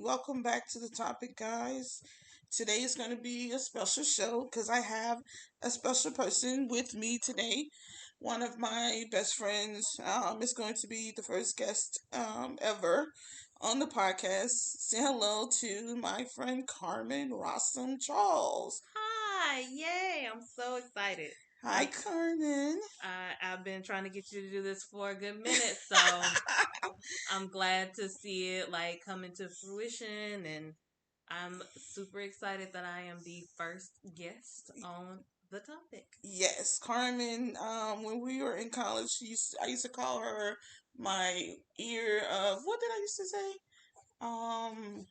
Welcome back to the topic, guys. Today is going to be a special show because I have a special person with me today. One of my best friends is going to be the first guest ever on the podcast. Say hello to my friend Carmen Charles. Hi, yay! I'm so excited. Hi, Carmen. I've been trying to get you to do this for a good minute, so I'm glad to see it like come into fruition, and I'm super excited that I am the first guest on the topic. Yes, Carmen. When we were in college, I used to call her my ear of what did I used to say? Um,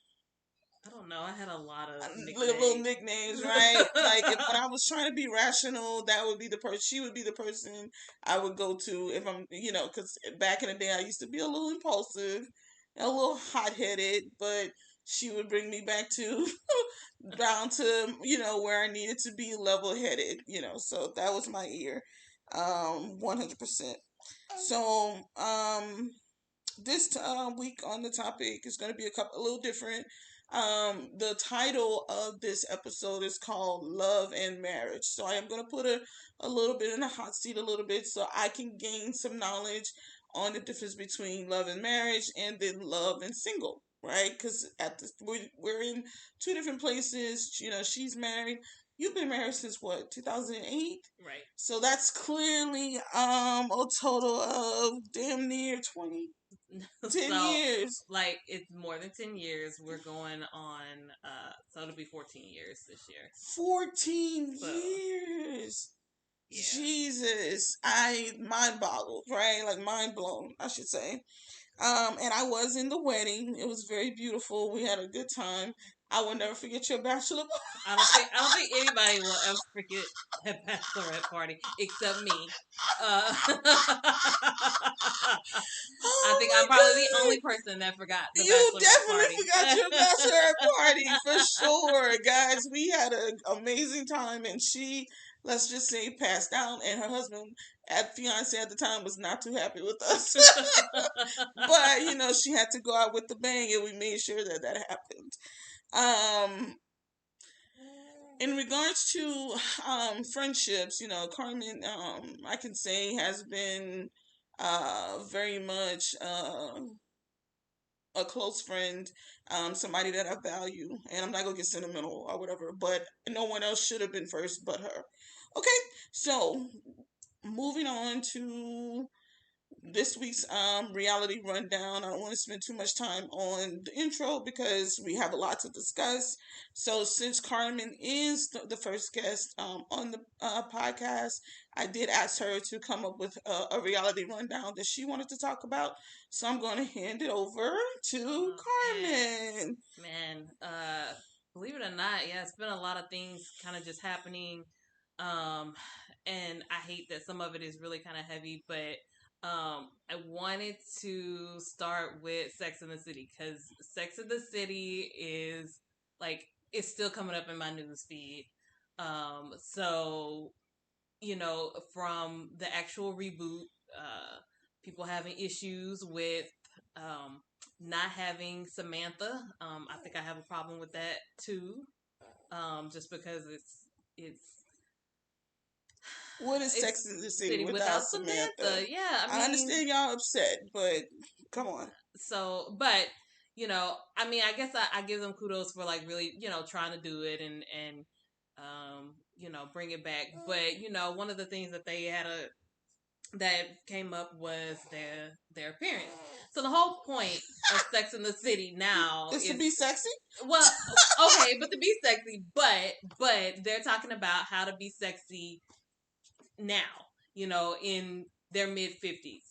I don't know. I had a lot of little nicknames. nicknames, right? Like if when I was trying to be rational, that would be the person. She would be the person I would go to if I'm, because back in the day I used to be a little impulsive, a little hot headed, but she would bring me back to down to where I needed to be level headed. So that was my ear, 100%. So this week on the topic is going to be a little different. The title of this episode is called Love and Marriage. So I am going to put a little bit in the hot seat a little bit so I can gain some knowledge on the difference between love and marriage and then love and single. Right, because we're in two different places. She's married. You've been married since what, 2008? Right. So that's clearly a total of damn near 10 So, years. like, it's more than 10 years. We're going on, so it'll be 14 years this year. 14 So, years. yeah. Jesus. I mind boggled, right? Like mind blown, I should say. And I was in the wedding. It was very beautiful. We had a good time. I will never forget your bachelor. I don't think anybody will ever forget that bachelorette party except me. I Oh think I'm my probably the god. only person that forgot the You bachelorette definitely party. forgot your bachelorette party for sure, guys. We had an amazing time, and she, let's just say, passed out, and her husband, at fiance at the time, was not too happy with us. But she had to go out with the bang, and we made sure that that happened. Um, in regards to friendships, Carmen, I can say has been very much a close friend, somebody that I value, and I'm not gonna get sentimental or whatever, but no one else should have been first but her. Okay, so moving on to this week's reality rundown. I don't want to spend too much time on the intro because we have a lot to discuss. So since Carmen is the first guest on the podcast, I did ask her to come up with a reality rundown that she wanted to talk about. So I'm going to hand it over to Carmen. Believe it or not, yeah, it's been a lot of things kind of just happening. Um, and I hate that some of it is really kind of heavy, but I wanted to start with Sex in the City because Sex in the City is like it's still coming up in my news feed. So from the actual reboot, people having issues with um, not having Samantha. I think I have a problem with that too. Just because it's What is Sex it's in the City City without without Samantha? Samantha. Yeah, I I mean, understand y'all upset, but come on. so but I mean, I guess I give them kudos for like really trying to do it and bring it back. But one of the things that they had that came up was their appearance. So the whole point of Sex in the City now Is to is, be sexy? well, okay, but to be sexy, but they're talking about how to be sexy now, in their mid 50s.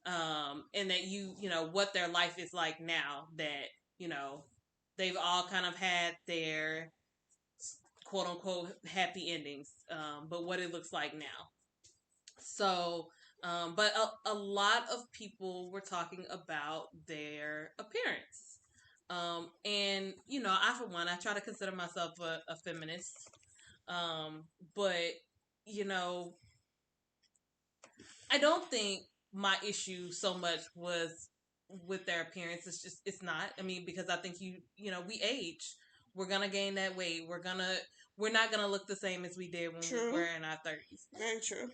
And that what their life is like now that, you know, they've all kind of had their quote unquote happy endings, but what it looks like now. So, but a lot of people were talking about their appearance. And, I, for one, I try to consider myself a feminist. But, you know, I don't think my issue so much was with their appearance. It's not. I mean, because I think we age. We're gonna gain that weight. We're not gonna look the same as we did when we True. were in our 30s. Very true.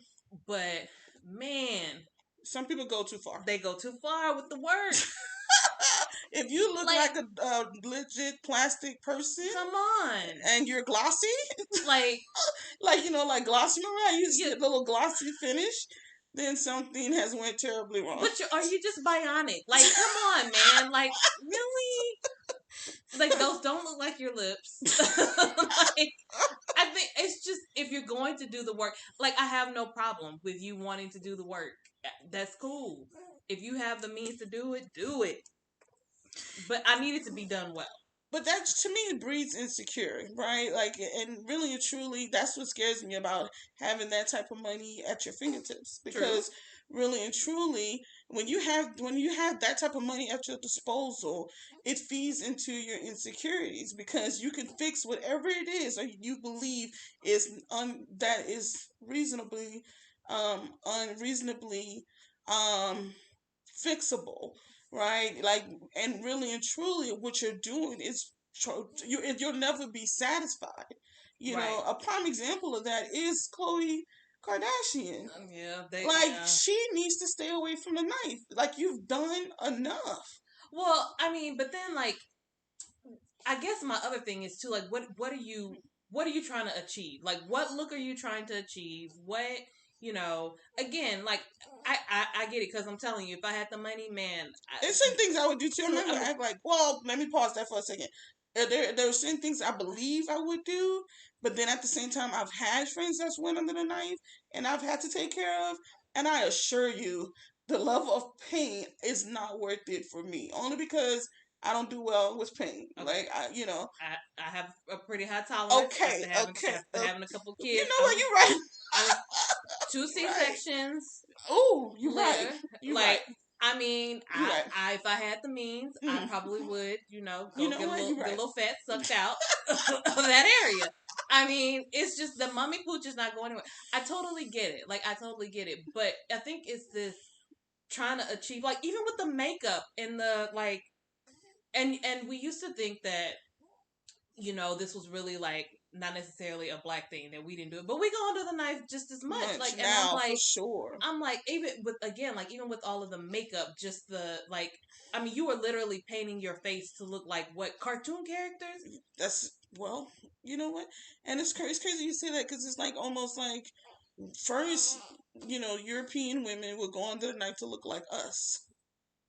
But man, some people go too far. They go too far with the work. If you look like a legit plastic person, come on, and you're glossy, like like glossy Mariah, you just get a little glossy finish, then something has went terribly wrong. But are you just bionic? Like, come on, man. Like, really? Like, those don't look like your lips. Like, I think it's just, if you're going to do the work, like, I have no problem with you wanting to do the work. That's cool. If you have the means to do it, do it. But I need it to be done well. But that, to me, it breeds insecurity, right? Like, and really and truly, that's what scares me about having that type of money at your fingertips. Because really and truly, when you have that type of money at your disposal, it feeds into your insecurities, because you can fix whatever it is or you believe that is unreasonably fixable, right? Like, and really and truly, what you're doing is you'll never be satisfied. You know, a prime example of that is Khloe Kardashian. She needs to stay away from the knife. Like, you've done enough. Well, I mean, but then, like, I guess my other thing is too, like, what are you trying to achieve? Like, what look are you trying to achieve? What, again, like, I get it, because I'm telling you, if I had the money, man. There's some things I would do too. I'm not going to act like, well, let me pause that for a second. There are certain things I believe I would do, but then at the same time, I've had friends that's went under the knife and I've had to take care of. And I assure you, the level of pain is not worth it for me. Only because I don't do well with pain. Okay. Like, I have a pretty high tolerance. Okay. After having a couple kids. You know what? You're right. 2 C-sections. Oh, you're right. You're like, right. I mean, if I had the means, I probably would, go get a little fat sucked out of that area. I mean, it's just the mummy pooch is not going anywhere. I totally get it. Like, I totally get it. But I think it's this trying to achieve, like, even with the makeup and the, like, and we used to think that, this was really, like, not necessarily a black thing, that we didn't do it, but we go under the knife just as much. Like, and now, I'm like, for sure. I'm like, even with all of the makeup, just the, like, I mean, you were literally painting your face to look like what, cartoon characters? That's, well, you know what? And it's crazy you say that, because it's like almost like first, European women would go under the knife to look like us.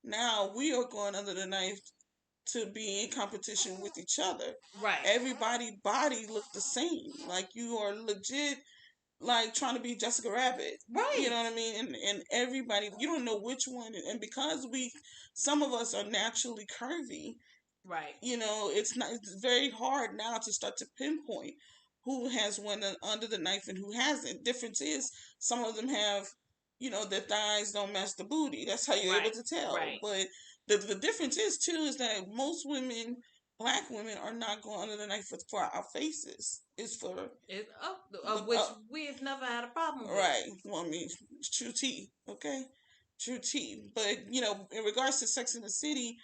Now we are going under the knife to be in competition with each other. Right. Everybody's body look the same. Like, you are legit, like, trying to be Jessica Rabbit. Right. You know what I mean? And everybody, you don't know which one. And because some of us are naturally curvy. Right. It's very hard now to start to pinpoint who has went under the knife and who hasn't. Difference is, some of them have, their thighs don't match the booty. That's how you're able to tell. Right. But the difference is too, is that most women, black women, are not going under the knife for our faces. It's for which we've never had a problem with. Right. Well, I mean, it's true tea. Okay, true tea. But in regards to Sex in the City,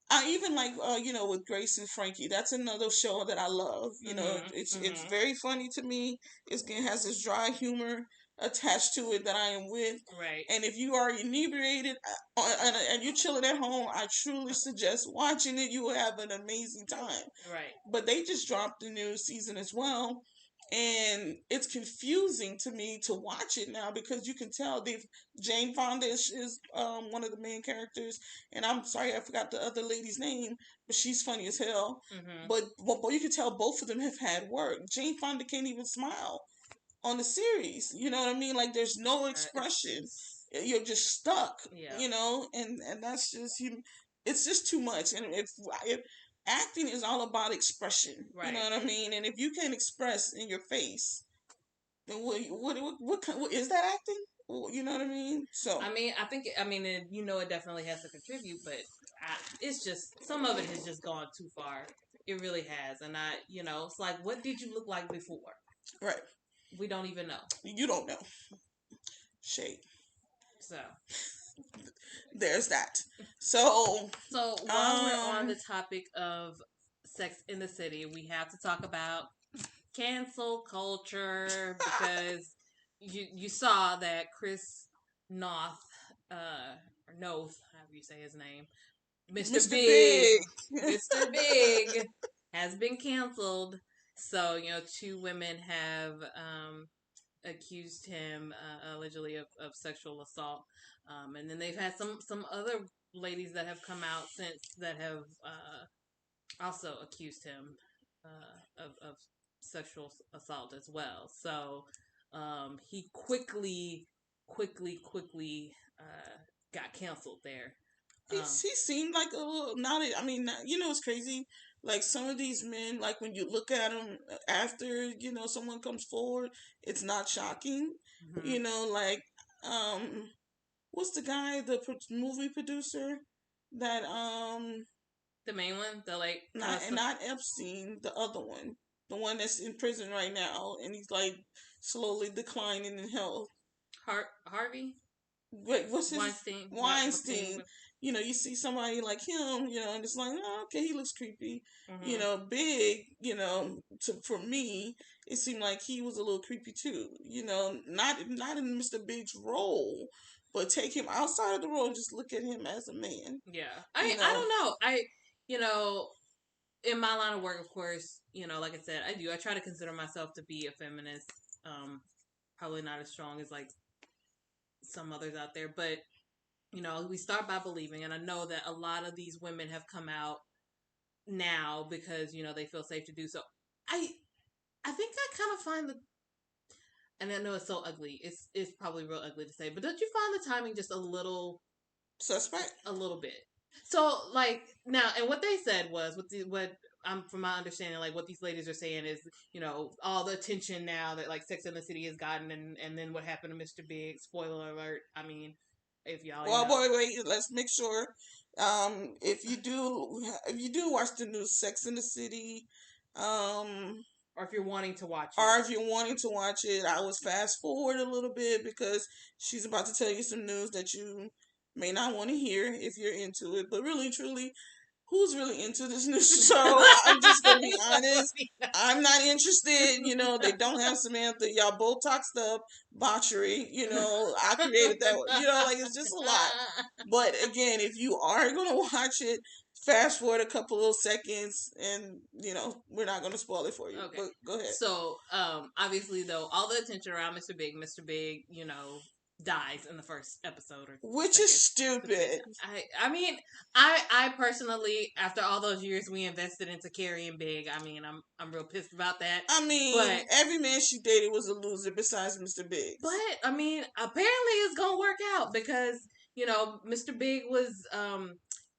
I even like with Grace and Frankie. That's another show that I love. It's very funny to me. It has this dry humor attached to it that I am with. Right. And if you are inebriated and you're chilling at home, I truly suggest watching it. You will have an amazing time. Right. But they just dropped the new season as well. And it's confusing to me to watch it now, because you can tell Jane Fonda is one of the main characters, and I'm sorry I forgot the other lady's name, but she's funny as hell. Mm-hmm. But you can tell both of them have had work. Jane Fonda can't even smile on the series. You know what I mean? Like, there's no expression. You're just stuck. Yeah. And that's just it's just too much. And if acting is all about expression. Right. You know what I mean? And if you can express in your face, then what is that acting? You know what I mean? So I mean, it definitely has to contribute, but it's just, some of it has just gone too far. It really has. And it's like, what did you look like before? Right. We don't even know. You don't know. Shade. So there's that. So, So while we're on the topic of Sex in the City, we have to talk about cancel culture because you saw that Chris Noth, or Noth, however you say his name, Mr. Mr. Big, Big. Mr. Big has been canceled. So two women have accused him allegedly of sexual assault, and then they've had some other ladies that have come out since that have also accused him of sexual assault as well. So he quickly got canceled there. He seemed like a little, not, I mean, it's crazy. Like some of these men, like when you look at them after, someone comes forward, it's not shocking. Like, what's the guy, the movie producer that, the main one, the like, not Epstein, the other one, the one that's in prison right now, and he's like slowly declining in health. Harvey. Wait, what's his Weinstein? Weinstein. You see somebody like him, and it's like, oh, okay, he looks creepy. Big, for me, it seemed like he was a little creepy too. Not in Mr. Big's role, but take him outside of the role and just look at him as a man. Yeah, I don't know. In my line of work, of course, like I said, I try to consider myself to be a feminist. Probably not as strong as like some others out there, but we start by believing, and I know that a lot of these women have come out now because they feel safe to do so. I think I kind of find and I know it's so ugly. It's probably real ugly to say, but don't you find the timing just a little suspect? A little bit. So like now, and what they said was what I'm from my understanding, like what these ladies are saying is, all the attention now that like Sex and the City has gotten, and then what happened to Mr. Big. Spoiler alert. I mean, if y'all. Well, wait. Let's make sure. If you do watch the new Sex in the City, or if you're wanting to watch it, I would fast forward a little bit because she's about to tell you some news that you may not want to hear if you're into it. But really, truly, who's really into this new show? I'm just gonna be honest. I'm not interested. They don't have Samantha. Y'all both toxed up, botchery. I created that. Like it's just a lot. But again, if you are gonna watch it, fast forward a couple of seconds, and we're not gonna spoil it for you. Okay. But go ahead. So, obviously, though, all the attention around Mr. Big, dies in the first episode, which is stupid. I mean, I personally, after all those years we invested into carrying Big, I mean, I'm real pissed about that. I mean, but every man she dated was a loser besides Mr. Big. But I mean, apparently it's gonna work out because Mr. Big was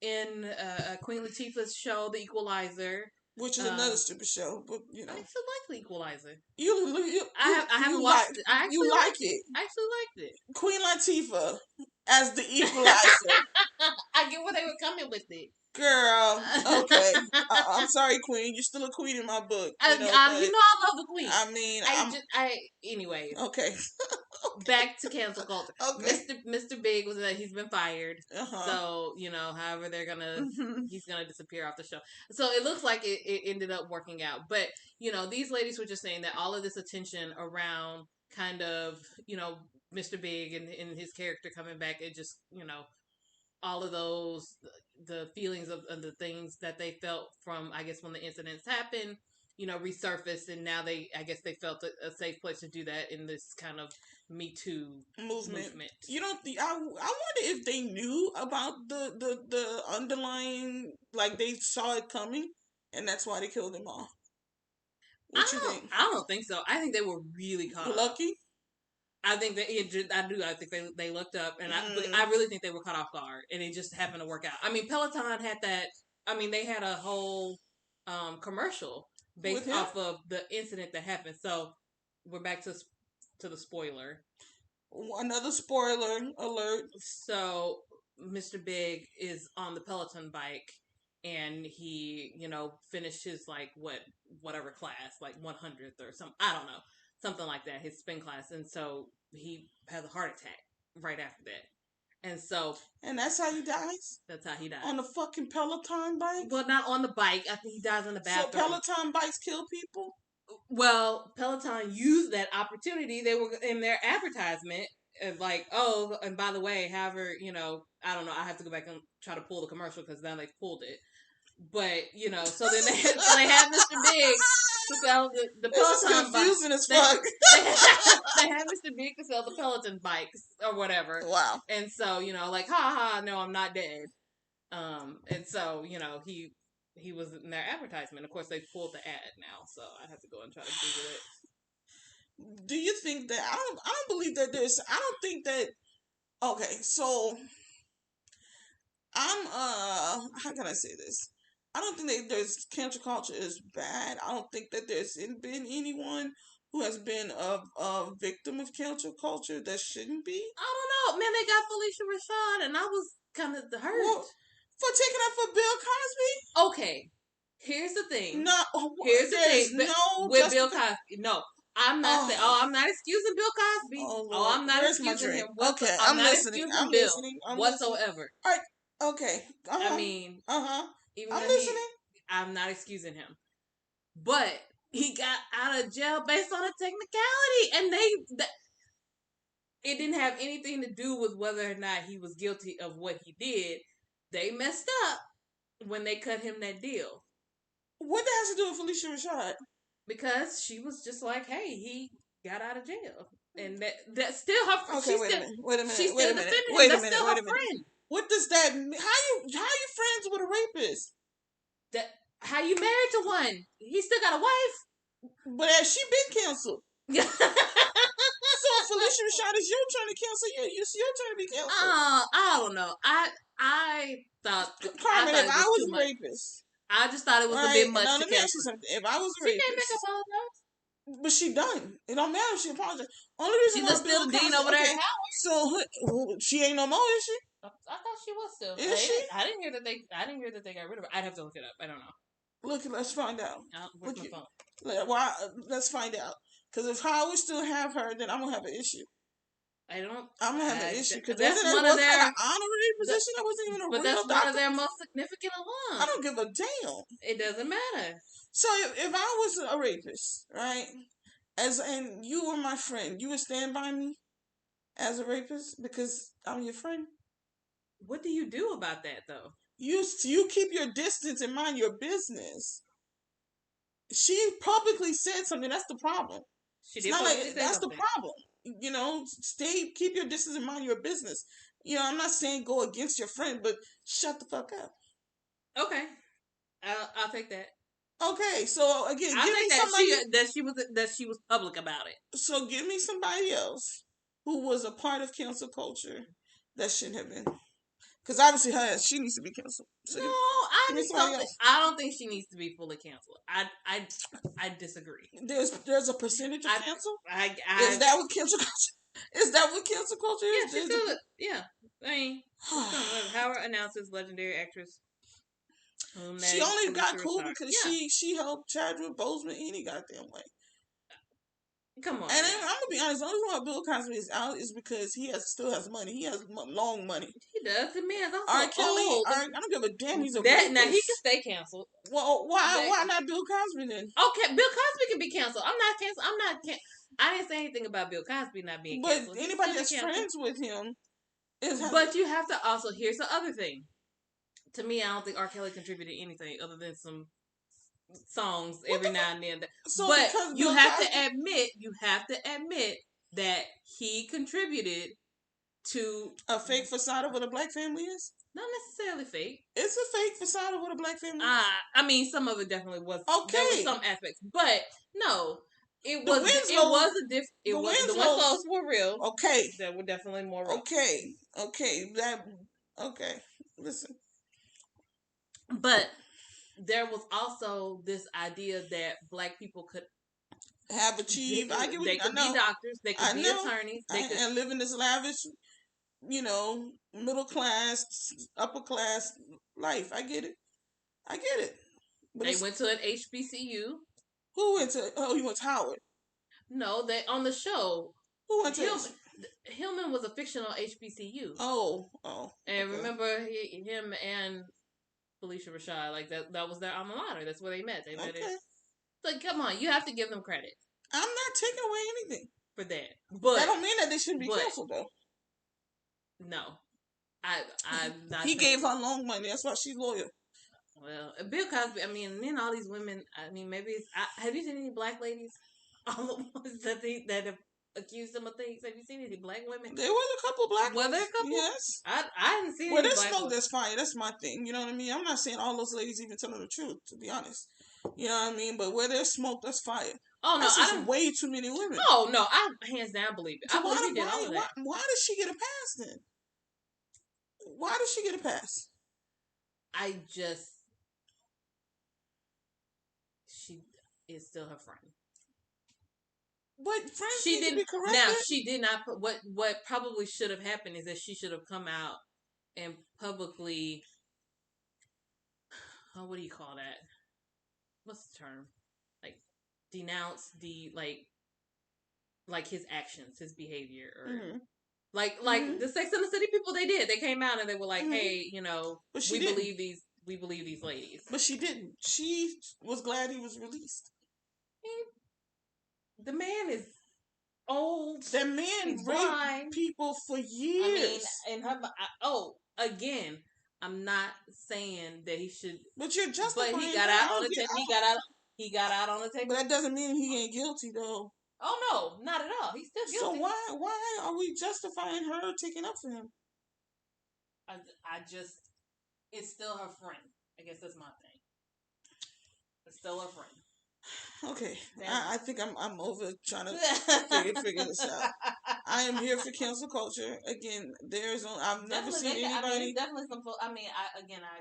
in Queen Latifah's show, The Equalizer. Which is another stupid show, but I still like The Equalizer. I haven't watched it. I actually liked it. I actually liked it. Queen Latifah as the Equalizer. I get where they were coming with it. Girl, okay. I'm sorry, Queen. You're still a queen in my book. I love the Queen. I mean, anyway. Okay. Back to cancel culture. Okay. Mr. Big was that he's been fired. So however they're gonna he's gonna disappear off the show. So it looks like it ended up working out. But these ladies were just saying that all of this attention around kind of Mr. Big and his character coming back, it just all of those the feelings of the things that they felt from I guess when the incidents happened resurfaced, and now they felt a safe place to do that in this kind of Me Too movement. I wonder if they knew about the underlying, like they saw it coming, and that's why they killed them all. What you think? I don't think so. I think they were really caught lucky. I think that I do. I think they looked up, and I really think they were caught off guard, and it just happened to work out. I mean, Peloton had that. I mean, they had a whole commercial based off of the incident that happened. So we're back to the spoiler. Another spoiler alert. So Mr. Big is on the Peloton bike, and he finished his whatever class, like 100th or something. I don't know. Something like that, his spin class. And so he has a heart attack right after that. And so, and that's how he dies. That's how he dies. On the fucking Peloton bike. Well, not on the bike. I think he dies in the bathroom. So Peloton bikes kill people. Well, Peloton used that opportunity. They were in their advertisement, like, oh, and by the way, however, I don't know. I have to go back and try to pull the commercial because now they've pulled it. But so then they had Mr. Big to sell the Peloton bikes. Confusing as fuck. They had Mr. Big to sell the Peloton bikes or whatever. Wow. And so like, ha ha, no, I'm not dead. And so he was in their advertisement. Of course, they pulled the ad now, so I have to go and try to Google it. Do you think that I don't believe that there's I don't think that okay, so I'm how can I say this? I don't think that there's cancel culture is bad. I don't think that there's been anyone who has been a victim of cancel culture that shouldn't be. I don't know. Man, they got Felicia Rashad and I was kind of hurt. Well, for taking up for Bill Cosby? Okay. Here's the thing. No, here's the thing. No, with Bill Cosby. No. I'm not saying, I'm not excusing Bill Cosby. I'm not excusing him. Okay, I'm not listening. excusing Bill whatsoever. All right. Okay. I mean, I'm listening. I'm not excusing him. But he got out of jail based on a technicality. And it didn't have anything to do with whether or not he was guilty of what he did. They messed up when they cut him that deal. What that has to do with Felicia Rashad? Because she was just like, hey, he got out of jail. And that's still her friend. Okay, wait a minute. Wait a minute. Friend. What does that mean? How you friends with a rapist? How you married to one? He still got a wife. But has she been canceled? So Felicia Rashad, it's your turn to cancel you. It's your turn to be canceled. I don't know. I thought Carmen, if I was a rapist, I just thought it was a bit much. Now, let me ask you something. If I was a rapist, she can't make apologize. But she done. It don't matter if she apologized. Only reason she's still the dean over there at Howard. So she ain't no more, is she? I thought she was still. Is she? I didn't hear that they got rid of her. I'd have to look it up. I don't know. Look, let's find out. Where's my phone? Let's find out. Because if Howard still have her, then I'm gonna have an issue. I'm gonna have an issue because that's one of their an honorary position. That wasn't even a real that's doctor. One of their most significant ones. I don't give a damn. It doesn't matter. So if I was a rapist, right, and you were my friend, you would stand by me as a rapist because I'm your friend. What do you do about that though? You keep your distance and mind your business. She publicly said something. That's the problem. She did publicly say that's something. The problem. Keep your distance and mind your business. I'm not saying go against your friend, but shut the fuck up. Okay, I'll take that. Okay, so again, give me somebody that she was public about it. So give me somebody else who was a part of cancel culture that shouldn't have been. Because obviously she needs to be canceled. So I don't think she needs to be fully canceled. I disagree. There's a percentage of cancel? Is that what cancel culture is? That what cancel culture is? Yeah, she do it. Yeah. I mean, Howard announces legendary actress. She only got cool because she helped Chadwick Boseman any goddamn way. Come on. And I'm gonna be honest. The only reason why Bill Cosby is out is because he still has money. He has long money. He does. The man's also R. Kelly. old. I don't give a damn. He's a rapist. Now he can stay canceled. Well, why not Bill Cosby then? Okay, Bill Cosby can be canceled. I'm not canceled. I didn't say anything about Bill Cosby not being canceled. But anybody that's friends with him is. But you have to also. Here's the other thing. To me, I don't think R. Kelly contributed anything other than some songs every now and then. But you have to admit that he contributed to a fake facade of what a black family is. Not necessarily fake. It's a fake facade of what a black family is. I mean, some of it definitely was. Okay, there were some aspects, but no, it was a different. The Winslows were real. Okay, they were definitely more real. Okay. Listen, but there was also this idea that black people could have achieved. They could be doctors. They could be attorneys. And live in this lavish, middle class, upper class life. I get it. But they went to an HBCU. Who went to? Oh, you went to Howard. No, they on the show. Who went to? Hillman was a fictional HBCU. Oh. And Okay. remember him and Felicia Rashad, like that was their alma mater. That's where they met. They met it. So come on, you have to give them credit. I'm not taking away anything for that. But that don't mean that they shouldn't be canceled though. No. I'm not He saying, gave her long money, that's why she's loyal. Well, Bill Cosby, I mean, and then all these women, I mean, maybe it's, have you seen any black ladies? All the ones that have accused him of things. Have you seen any black women? There was a couple black ones. Were there a couple? Yes. I didn't see Where any there's black smoke, ones. there's fire. That's my thing. You know what I mean? I'm not saying all those ladies even telling the truth, to be honest. You know what I mean? But where there's smoke, there's fire. Oh no, that's just way too many women. Oh no, I hands down believe it. So I believe he did all of that. Why did she get a pass then? Why did she get a pass? She is still her friend. But friends she need did to be corrected. Now she did not. What probably should have happened is that she should have come out and publicly. Oh, what do you call that? What's the term? Like denounce like his actions, his behavior, or like the Sex and the City people. They did. They came out and they were like, "Hey, you know, we believe these ladies." But she didn't. She was glad he was released. The man is old. The man raped people for years. I mean, and again, I'm not saying that he should. But you're justifying. But he got out on the He got out on the table. But that doesn't mean he ain't guilty, though. Oh no, not at all. He's still guilty. So why are we justifying her taking up for him? It's still her friend. I guess that's my thing. It's still her friend. Okay, I think I'm over trying to figure this out. I am here for cancel culture. Again, I've never seen anybody. I mean, definitely some. I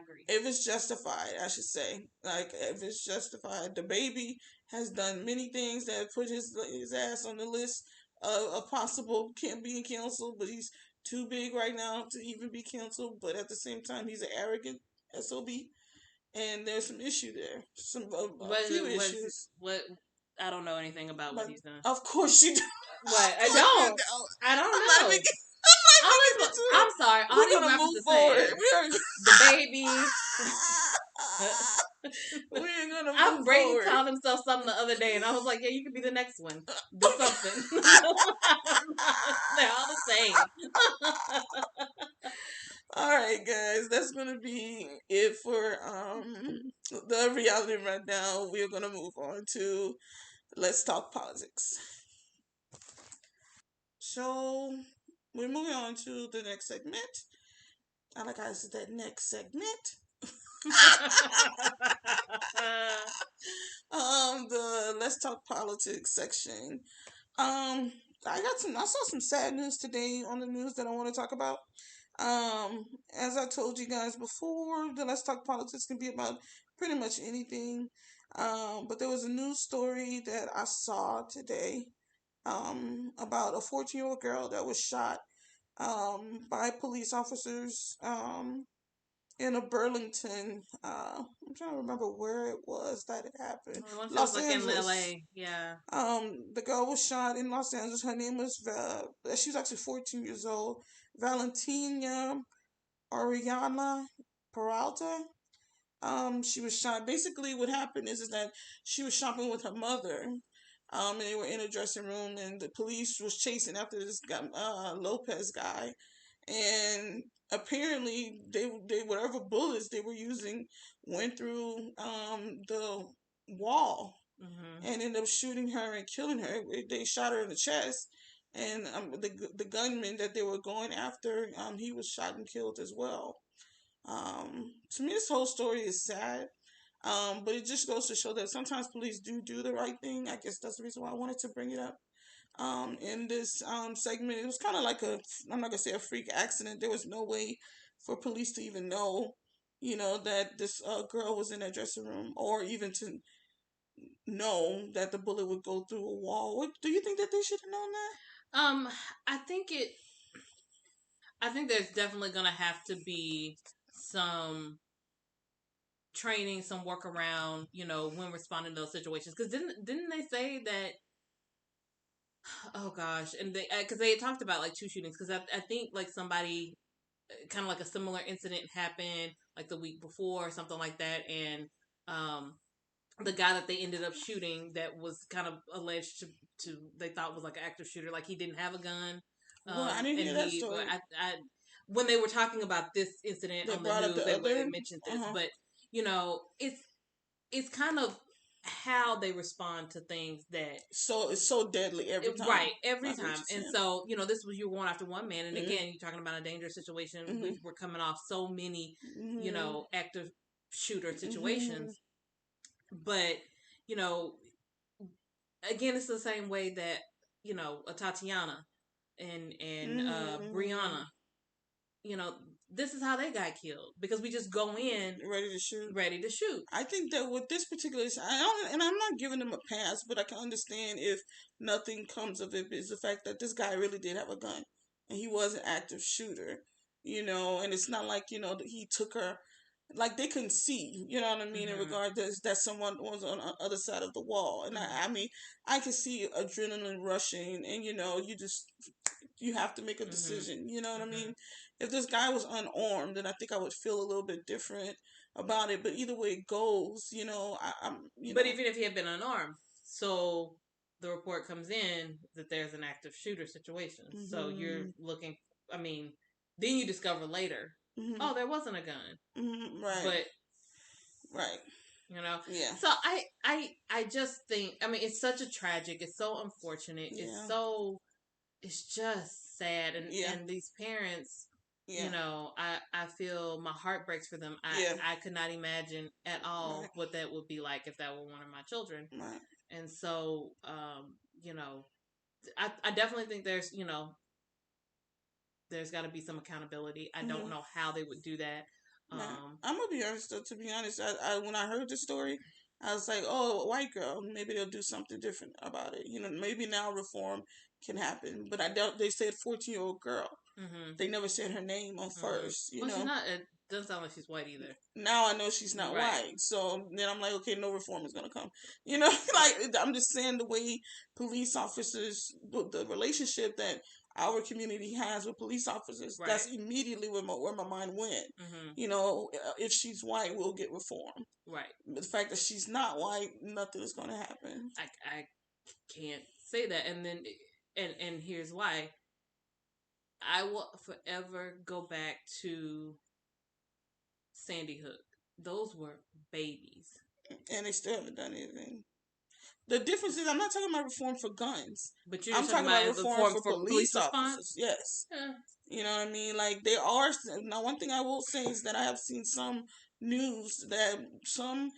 agree. If it's justified, I should say. Like, if it's justified, the baby has done many things that put his ass on the list of possible being canceled, but he's too big right now to even be canceled. But at the same time, he's an arrogant SOB. And there's some issue there. A few issues. What? I don't know anything about what he's done. Of course you do. What? I don't. I don't know. I'm sorry. All these references say the baby. We ain't gonna move forward. Brady called himself something the other day, and I was like, "Yeah, you could be the next one. Do something." They're all the same. All right, guys, that's gonna be it for the reality rundown. We're gonna move on to Let's Talk Politics. So we're moving on to the next segment. I like how I said that, next segment. The Let's Talk Politics section. I saw some sad news today on the news that I want to talk about. As I told you guys before, the Let's Talk Politics can be about pretty much anything. But there was a news story that I saw today, about a 14-year-old girl that was shot, by police officers, in a Burlington. I'm trying to remember where it was that it happened. Los Angeles. In LA, yeah. The girl was shot in Los Angeles. Her name was she was actually 14 years old. Valentina Oriana Peralta. She was shot. Basically, what happened is that she was shopping with her mother. And they were in a dressing room, and the police was chasing after this guy, Lopez guy, and apparently they whatever bullets they were using went through the wall, and ended up shooting her and killing her. They shot her in the chest, and the gunman that they were going after, he was shot and killed as well. To me, this whole story is sad. But it just goes to show that sometimes police do the right thing. I guess that's the reason why I wanted to bring it up. In this segment, it was kind of like I'm not gonna say a freak accident. There was no way for police to even know, that this girl was in that dressing room, or even to know that the bullet would go through a wall. What do you think that they should have known that? I think there's definitely gonna have to be some training, some workaround, when responding to those situations. Because didn't they say that Oh gosh, and because they had talked about like two shootings, because I think like somebody kind of like a similar incident happened like the week before or something like that, and um the guy that they ended up shooting that was kind of alleged to they thought was like an active shooter, like he didn't have a gun, Well, I didn't and hear that story. I when they were talking about this incident They on the brought up news, the they other. mentioned this, Uh-huh. but it's kind of how they respond to things that So it's so deadly every time. right every I get what time. you're And saying. so this was you going after one man, and Mm-hmm. again you're talking about a dangerous situation. Mm-hmm. We're coming off so many Mm-hmm. active shooter Mm-hmm. situations, but you know again it's the same way that a Tatiana and Mm-hmm. Brianna, this is how they got killed, because we just go in Ready to shoot. ready to shoot. I think that with this particular, I don't, and I'm not giving him a pass, but I can understand if nothing comes of it. Is the fact that this guy really did have a gun, and he was an active shooter, and it's not like that he took her, like they couldn't see, you know what I mean, in Mm-hmm. regard to that someone was on the other side of the wall, and I mean, I can see adrenaline rushing, and you have to make a Mm-hmm. decision. You know what I Mm-hmm. mean? If this guy was unarmed, then I think I would feel a little bit different about it. But either way it goes, But even if he had been unarmed, so the report comes in that there's an active shooter situation. So you're hmm looking. I mean, then you discover later, hmm oh, there wasn't a gun. right, But right, yeah, so I just think, I mean, it's such a tragic. It's so unfortunate. yeah, It's just sad, yeah, and these parents, yeah, I feel my heart breaks for them. yeah, I could not imagine at right, all what that would be like if that were one of my children. right, And so, I definitely think there's got to be some accountability. I don't hmm know how they would do that. right. I'm gonna be honest though. To be honest, I when I heard the story, I was like, oh, a white girl. Maybe they'll do something different about it. Maybe now reform can happen. But I doubt they said 14-year-old girl. Mm-hmm. They never said her name on Mm-hmm. first. Well, she's not. It doesn't sound like she's white either. Now I know she's not Right. white. So then I'm like, okay, no reform is gonna come. Like I'm just saying the way police officers, the relationship that our community has with police officers, Right. that's immediately where my mind went. Mm-hmm. If she's white, we'll get reform. Right. But the fact that she's not white, nothing is gonna happen. I can't say that. And then and here's why. I will forever go back to Sandy Hook. Those were babies. And they still haven't done anything. The difference is I'm not talking about reform for guns. But you're I'm just talking talking about about reform for police police officers. response? Yes. Yeah. You know what I mean? Like they are now. One thing I will say is that I have seen some news that some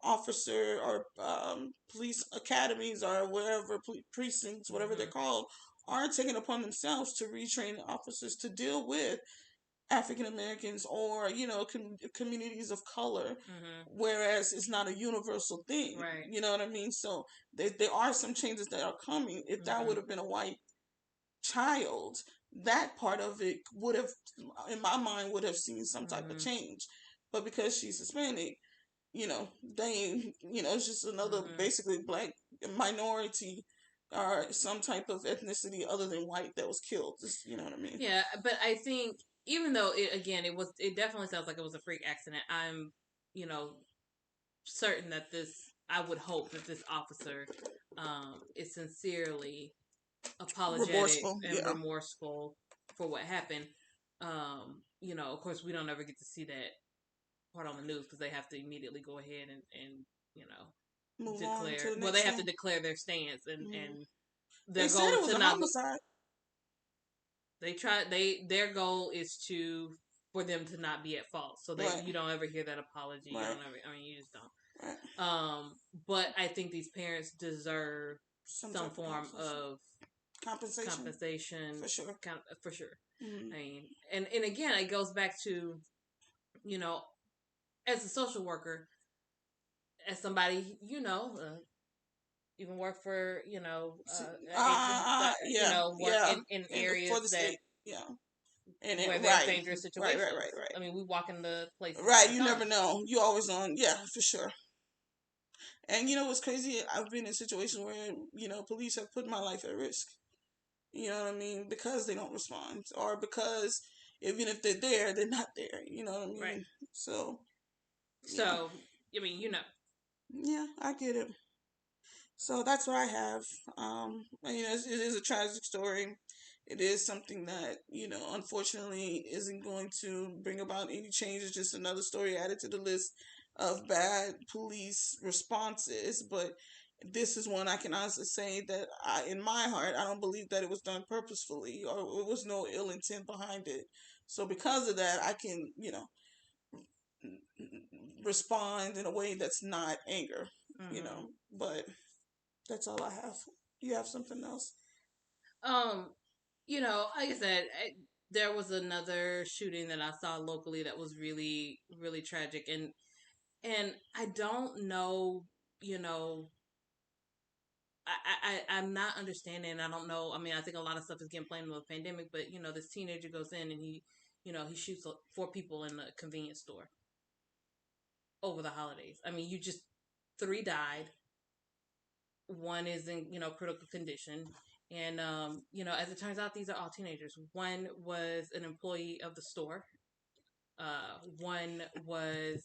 officer or police academies or whatever precincts, whatever they're Mm-hmm. called, are taking upon themselves to retrain officers to deal with African Americans or communities of color, Mm-hmm. whereas it's not a universal thing. Right. You know what I mean? So there are some changes that are coming. If that Mm-hmm. would have been a white child, that part of it would have, in my mind, would have seen some type of Mm-hmm. change. But because she's Hispanic, it's just another Mm-hmm. basically black minority or some type of ethnicity other than white that was killed. Just, you know what I mean? Yeah, but I think even though it definitely sounds like it was a freak accident. I'm, you know, certain that I would hope that this officer is sincerely apologetic Remorseful, and yeah. remorseful for what happened. Of course, we don't ever get to see that part on the news because they have to immediately go ahead and Move on to declare. the Well, they next have to thing. declare their stance, Mm-hmm. and They their said goal it is was to a not look. homicide. Their goal is for them to not be at fault, so that Right. you don't ever hear that apology. You Right. don't ever. I mean, you just don't. Right. But I think these parents deserve Some some type of form of compensation for sure. for sure. Mm-hmm. I mean, and again, it goes back to, as a social worker, as somebody, even work for, agencies, Yeah, work yeah, in and for areas the that state, yeah, and where there's right, dangerous right, right, situations. right, right, I mean, we walk into places all right. the You never time. know. You always on, yeah, for sure. And you know what's crazy? I've been in situations where, police have put my life at risk. You know what I mean? Because they don't respond. Or because even if they're there, they're not there. You know what I mean? Right. So, yeah. So, I mean, Yeah, I get it. So that's what I have. And, it is a tragic story. It is something that, unfortunately isn't going to bring about any change. It's just another story added to the list of bad police responses. But this is one I can honestly say that in my heart, I don't believe that it was done purposefully or it was no ill intent behind it. So because of that, I can, respond in a way that's not anger, mm-hmm. But that's all I have. You have something else? um, like I said, there was another shooting that I saw locally that was really, really tragic, and I don't know, you know, I'm not understanding. I don't know. I mean, I think a lot of stuff is getting blamed on the pandemic, but this teenager goes in and he shoots 4 people in a convenience store over the holidays. I mean, 3 died. One is in critical condition, and as it turns out, these are all teenagers. One was an employee of the store. One was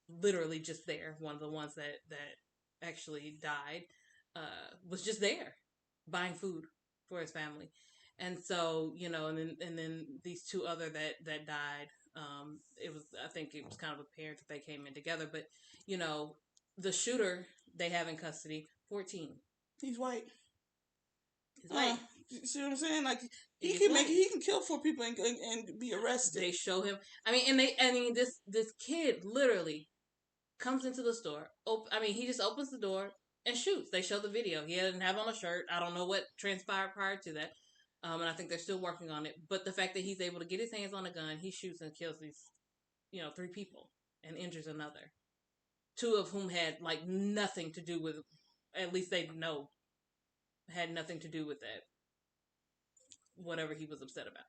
literally just there. One of the ones that actually died was just there buying food for his family. And so, and then these 2 other that died, it was, I think it was kind of apparent that they came in together. But the shooter they have in custody, 14. He's white. He's white. You see what I'm saying? Like He is white. he can kill 4 people and be arrested. They show him. This kid literally comes into the store. He just opens the door and shoots. They show the video. He didn't have on a shirt. I don't know what transpired prior to that. And I think they're still working on it. But the fact that he's able to get his hands on a gun, he shoots and kills these, 3 people and injures another. 2 of whom had like nothing to do with, at least they know, had nothing to do with that. Whatever he was upset about.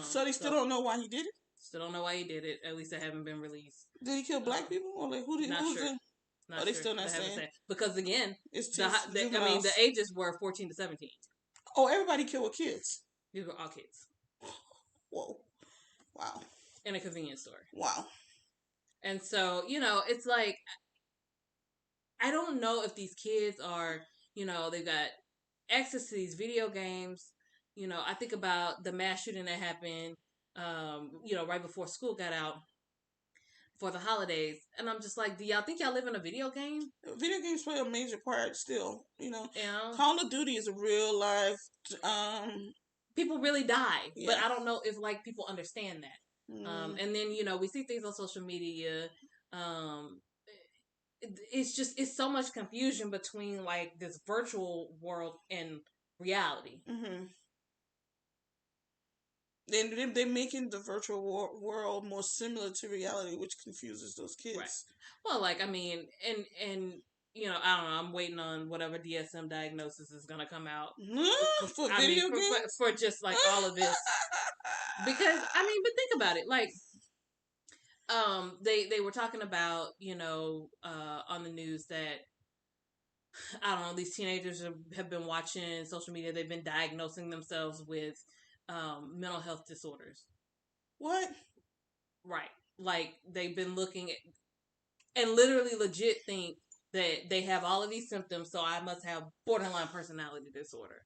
So they still don't know why he did it? Still don't know why he did it. At least they haven't been released. Did he kill black people? Or like who did? Not who's sure. the? Not oh, they sure. still not They haven't saying. said. Because again, It's the ages were 14 to 17. Oh, everybody killed with kids. These were all kids. Whoa. Wow. In a convenience store. Wow. And so, it's like, I don't know if these kids are, they've got access to these video games. I think about the mass shooting that happened, right before school got out for the holidays. And I'm just like, do y'all think y'all live in a video game? Video games play a major part still. Yeah. Call of Duty is a real life. People really die, yeah. But I don't know if like people understand that. And then we see things on social media. It's so much confusion between like this virtual world and reality. Mm-hmm. They're making the virtual world more similar to reality, which confuses those kids. Right. Well, like, I mean, and I don't know. I'm waiting on whatever DSM diagnosis is gonna come out for video games, for just like all of this. Because but think about it. Like, they were talking about on the news that I don't know, these teenagers have been watching social media. They've been diagnosing themselves with mental health disorders. What? Right. Like, they've been looking at and literally legit think that they have all of these symptoms, so I must have borderline personality disorder.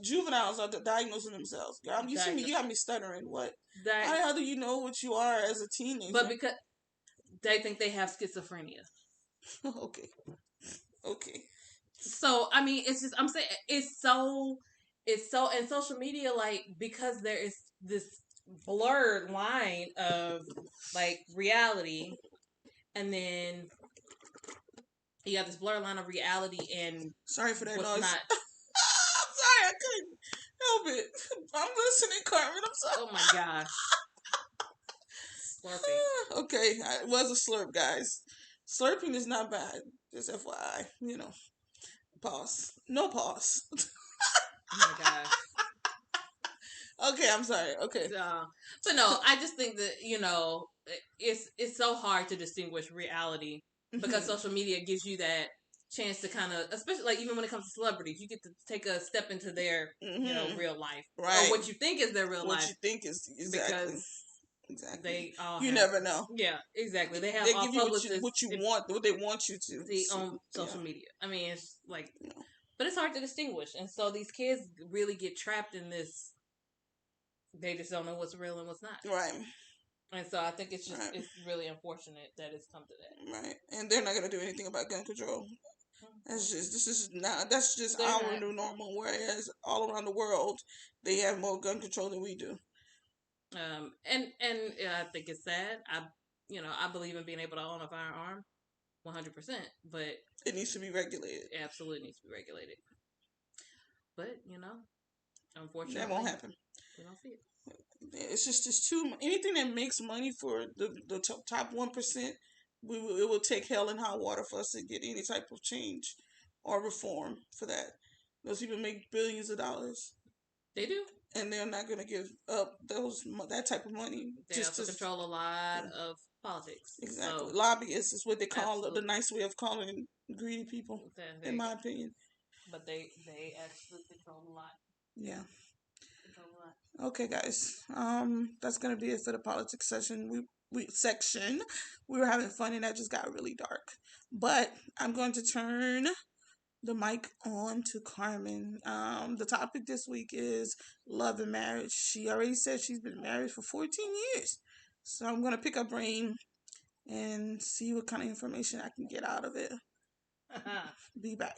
Juveniles are diagnosing themselves. You see me, you got me stuttering. What? How the hell do you know what you are as a teenager? But because they think they have schizophrenia. Okay. So, it's just, I'm saying, it's so, in social media, like, because there is this blurred line of, like, reality, and then you got this blurred line of reality and sorry for that what's noise. not. I'm sorry, I couldn't help it. I'm listening, Carmen. I'm sorry. Oh my gosh. Slurping. Okay, it was a slurp, guys. Slurping is not bad. Just FYI, Pause. No pause. Oh my gosh. Okay, I'm sorry. Okay. But no, I just think that, it's so hard to distinguish reality because social media gives you that chance to kind of, especially like even when it comes to celebrities, you get to take a step into their real life, right? Or what you think is their real life. What you think is exactly. Because they all you have, never know. Yeah, exactly. They have they all give you publicists what you want, what they want you to see on social media. I mean, it's like, but it's hard to distinguish, and so these kids really get trapped in this. They just don't know what's real and what's not. Right. And so I think it's just it's really unfortunate that it's come to that. Right. And they're not gonna do anything about gun control. That's just our new normal. Whereas all around the world, they have more gun control than we do. And I think it's sad. I believe in being able to own a firearm, 100%. But it needs to be regulated. It absolutely needs to be regulated. But unfortunately, that won't happen. We don't see it. It's just too anything that makes money for the top 1%. It will take hell and high water for us to get any type of change or reform for that. Those people make billions of dollars. They do, and they're not going to give up that type of money. They also control a lot of politics. Exactly, lobbyists is what they call the nice way of calling greedy people, in my opinion. But they actually control a lot. Yeah. Okay, guys. That's gonna be it for the politics session. We were having fun, and that just got really dark. But I'm going to turn the mic on to Carmen. The topic this week is love and marriage. She already said she's been married for 14 years. So I'm gonna pick her brain and see what kind of information I can get out of it. Be back.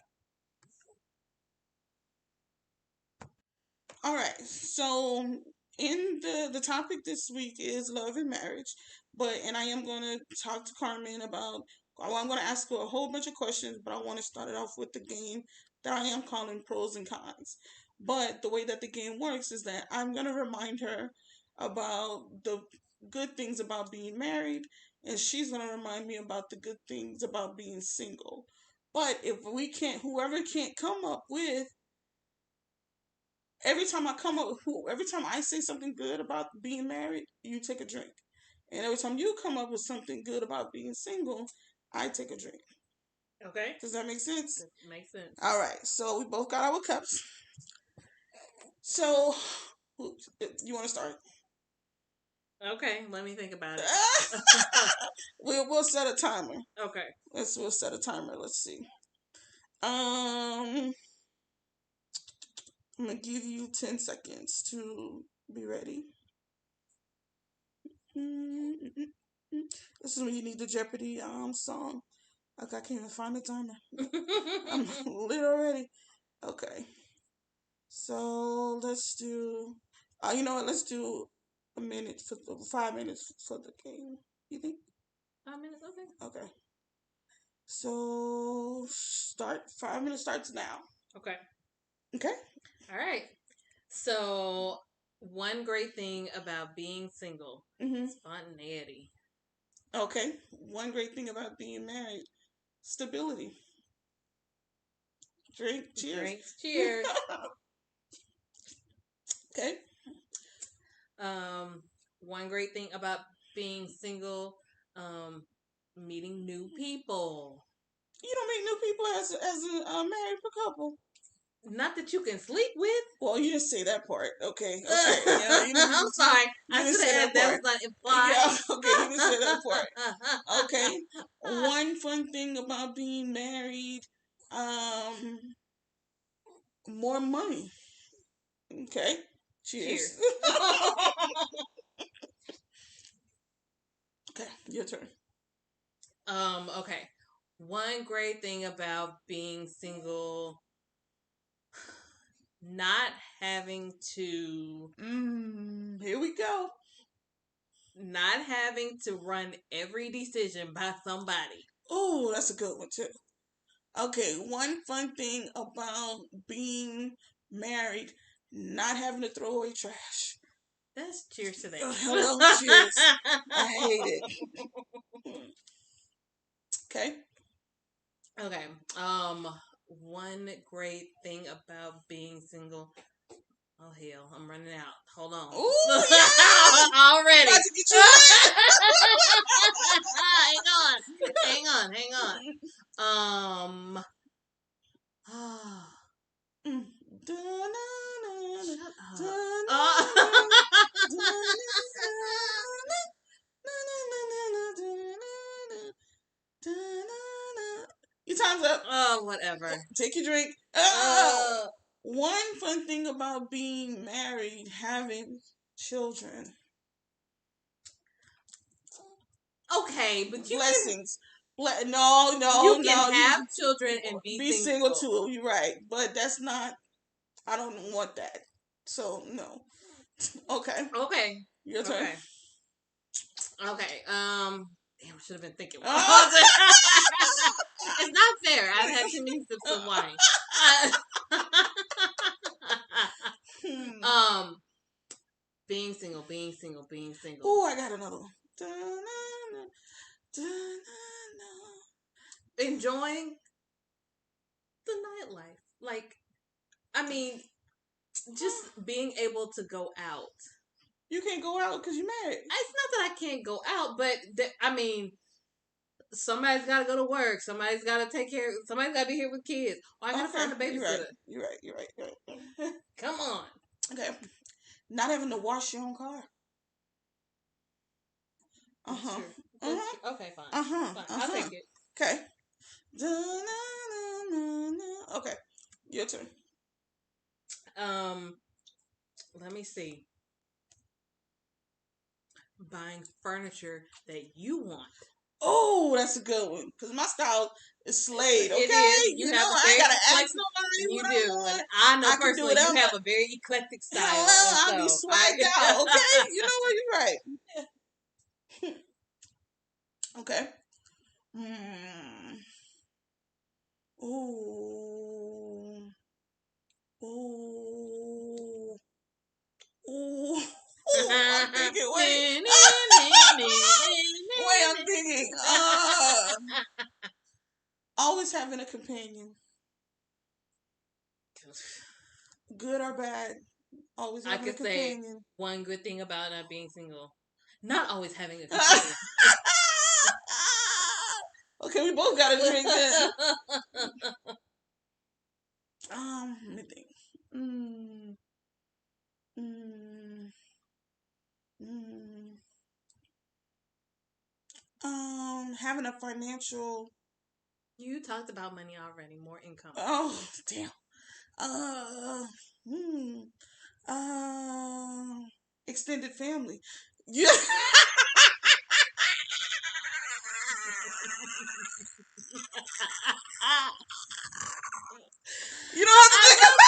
All right, so in the topic this week is love and marriage, and I am going to talk to Carmen about, I'm going to ask her a whole bunch of questions, but I want to start it off with the game that I am calling pros and cons. But the way that the game works is that I'm going to remind her about the good things about being married, and she's going to remind me about the good things about being single. But if whoever can't come up with, every time I say something good about being married, you take a drink. And every time you come up with something good about being single, I take a drink. Okay. Does that make sense? That makes sense. All right. So we both got our cups. So, you want to start? Okay. Let me think about it. We'll set a timer. Okay. We'll set a timer. Let's see. I'm going to give you 10 seconds to be ready. This is when you need the Jeopardy song. Okay, I can't even find the timer. I'm lit already. Okay. So let's do, you know what? Let's do 5 minutes for the game. You think? 5 minutes, okay. Okay. So 5 minutes starts now. Okay. Okay. All right. So one great thing about being single, spontaneity. Okay. One great thing about being married, stability. Drink. Cheers. Cheers. Okay. One great thing about being single, meeting new people. You don't meet new people as a married couple. Not that you can sleep with. Well, you didn't say that part. Okay. I'm sorry. I should have added that was not implied. Yeah, okay, you didn't say that part. Okay. One fun thing about being married, more money. Okay. Cheers. Okay, your turn. Okay. One great thing about being single, not having to here we go. Not having to run every decision by somebody. Oh, that's a good one too. Okay, one fun thing about being married, not having to throw away trash. That's cheers to that. Hello, cheers. I hate it. Okay. Okay. One great thing about being single. Oh hell, I'm running out. Hold on. Ooh, yeah! Already. About to get you Hang on. Shut up. Your time's up. Oh, whatever. Take your drink. One fun thing about being married, having children. Okay, but you Blessings. you can have You children and be single too. You're right, but that's not. I don't want that. So no. Okay. Okay. Your turn. Okay. Damn, I should have been thinking. It's not fair. I've had too many sips of wine. Being single. Oh, I got another one. Enjoying the nightlife. Like, I mean, just being able to go out. You can't go out because you're married. It's not that I can't go out, but I mean, somebody's got to go to work. Somebody's got to take care. Somebody's got to be here with kids. Or I got to find a babysitter. You're right. Come on. Okay. Not having to wash your own car. Okay, fine. I'll take it. Okay. Okay. Your turn. Let me see. Buying furniture that you want. Oh, that's a good one. Because my style is Slade, okay? It is. You know, I gotta ask nobody what I want. And I know personally you have a very eclectic style. I'll be swagged out, okay? You know what? You're right. Okay. Ooh. I'm thinking, wait. I'm thinking. Always having a companion. Good or bad. Always having a companion. Say one good thing about not being single. Not always having a companion. Okay, we both got a drink then. Let me think. Having a financial. You talked about money already. More income. Oh, damn. Extended family. Yeah. You don't have to think about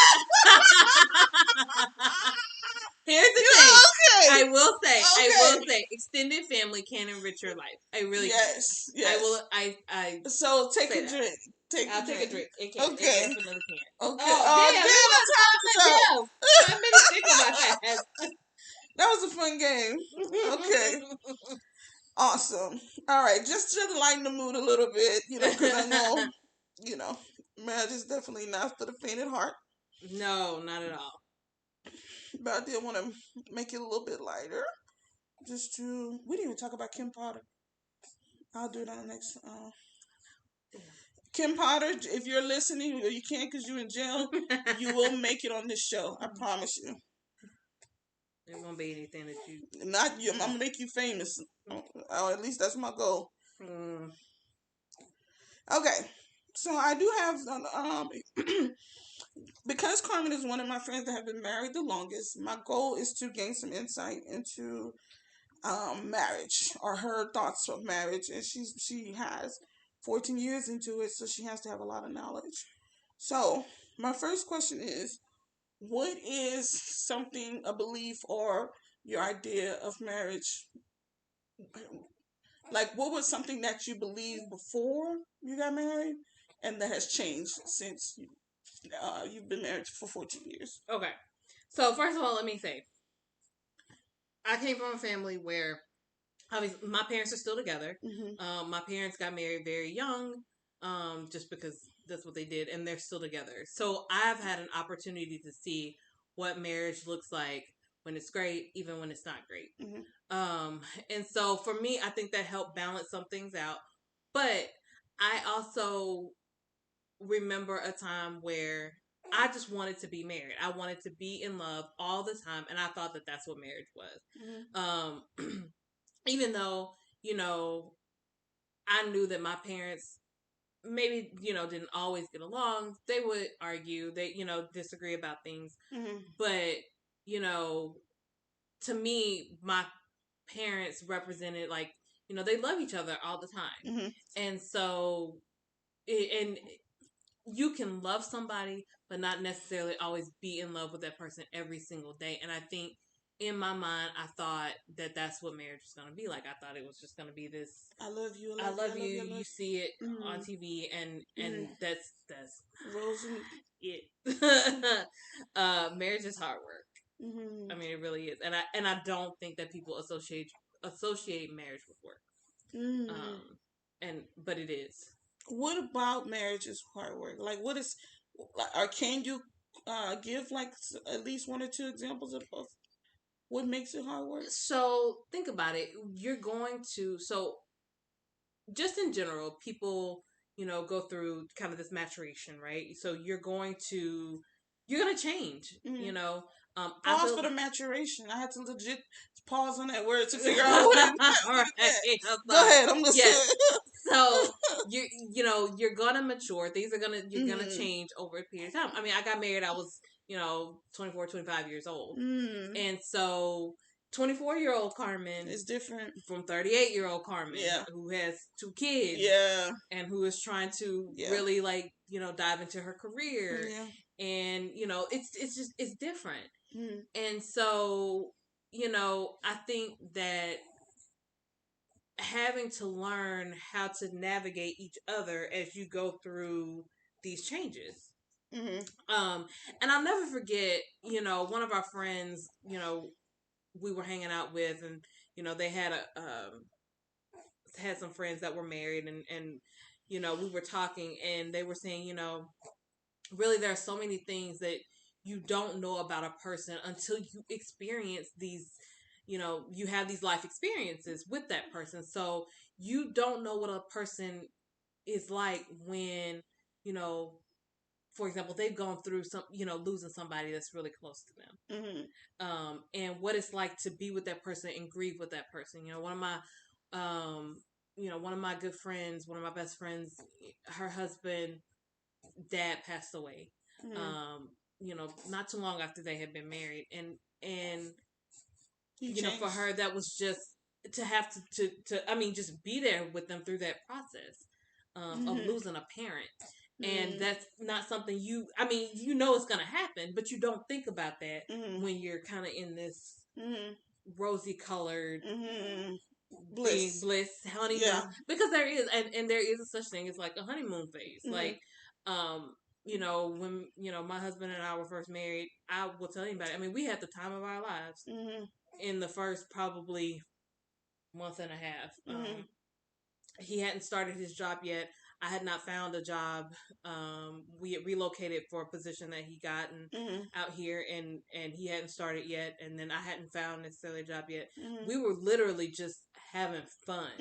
Here's the thing. Okay. I will say, extended family can enrich your life. I really can. Yes. I So take a drink. I'll take a drink. It can. Okay. It definitely can. Okay. Oh, damn. I'm really sick about that. That was a fun game. Okay. Awesome. All right. Just to lighten the mood a little bit, because I know, marriage is definitely not for the faint at heart. No, not at all. But I did want to make it a little bit lighter. We didn't even talk about Kim Potter. I'll do it on the next. Kim Potter, if you're listening, or you can't because you're in jail, you will make it on this show. I promise you. There won't be anything that you. Not you. I'm gonna make you famous. Or at least that's my goal. Okay, so I do have because Carmen is one of my friends that have been married the longest. My goal is to gain some insight into marriage or her thoughts of marriage, and she has 14 years into it, so she has to have a lot of knowledge. So my first question is, what is a belief or your idea of marriage? Like, what was something that you believed before you got married and that has changed since you've been married for 14 years? Okay. So, first of all, let me say, I came from a family where obviously my parents are still together. Mm-hmm. My parents got married very young, just because that's what they did, and they're still together. So I've had an opportunity to see what marriage looks like when it's great, even when it's not great. Mm-hmm. And so for me, I think that helped balance some things out. But I also remember a time where I just wanted to be married. I wanted to be in love all the time, and I thought that that's what marriage was. Even though, you know, I knew that my parents maybe, didn't always get along. They would argue, they, disagree about things. But, you know, to me, my parents represented, like, they love each other all the time. And so, and you can love somebody, but not necessarily always be in love with that person every single day. And I think in my mind, I thought that that's what marriage was going to be like. I thought it was just going to be this. I love you. I love you. You see it on TV, and that's Rose and it. Marriage is hard work. I mean, it really is, and I don't think that people associate marriage with work. But it is. What about marriage is hard work? Like, what is, or can you give like at least one or two examples of what makes it hard work? So think about it. You're going to, just in general, people, go through kind of this maturation, right? So you're going to change, Pause for the maturation. I had to legit pause on that word to figure out what it meant. All right. Go ahead. I'm listening. Yes. So you're gonna mature. Things are you're gonna change over a period of time. I mean, I got married. I was 24, 25 years old, and so 24-year-old Carmen is different from 38-year-old Carmen, who has 2 kids, and who is trying to really dive into her career, and it's different, and so I think that having to learn how to navigate each other as you go through these changes. And I'll never forget, one of our friends, we were hanging out with, and they had had some friends that were married, and we were talking, and they were saying, really there are so many things that you don't know about a person until you experience these, you have these life experiences with that person. So you don't know what a person is like when, for example, they've gone through some, losing somebody that's really close to them. And what it's like to be with that person and grieve with that person. One of my good friends, one of my best friends, her husband, dad passed away. Not too long after they had been married, and for her, that was just to have to I mean, just be there with them through that process of losing a parent. And that's not something it's going to happen, but you don't think about that when you're kind of in this rosy colored bliss honeymoon, because there is, and there is a such thing as like a honeymoon phase. Like, when, my husband and I were first married, I will tell anybody, I mean, we had the time of our lives in the first probably month and a half. He hadn't started his job yet. I had not found a job. We had relocated for a position that he gotten out here, and he hadn't started yet. And then I hadn't found necessarily a job yet. We were literally just having fun,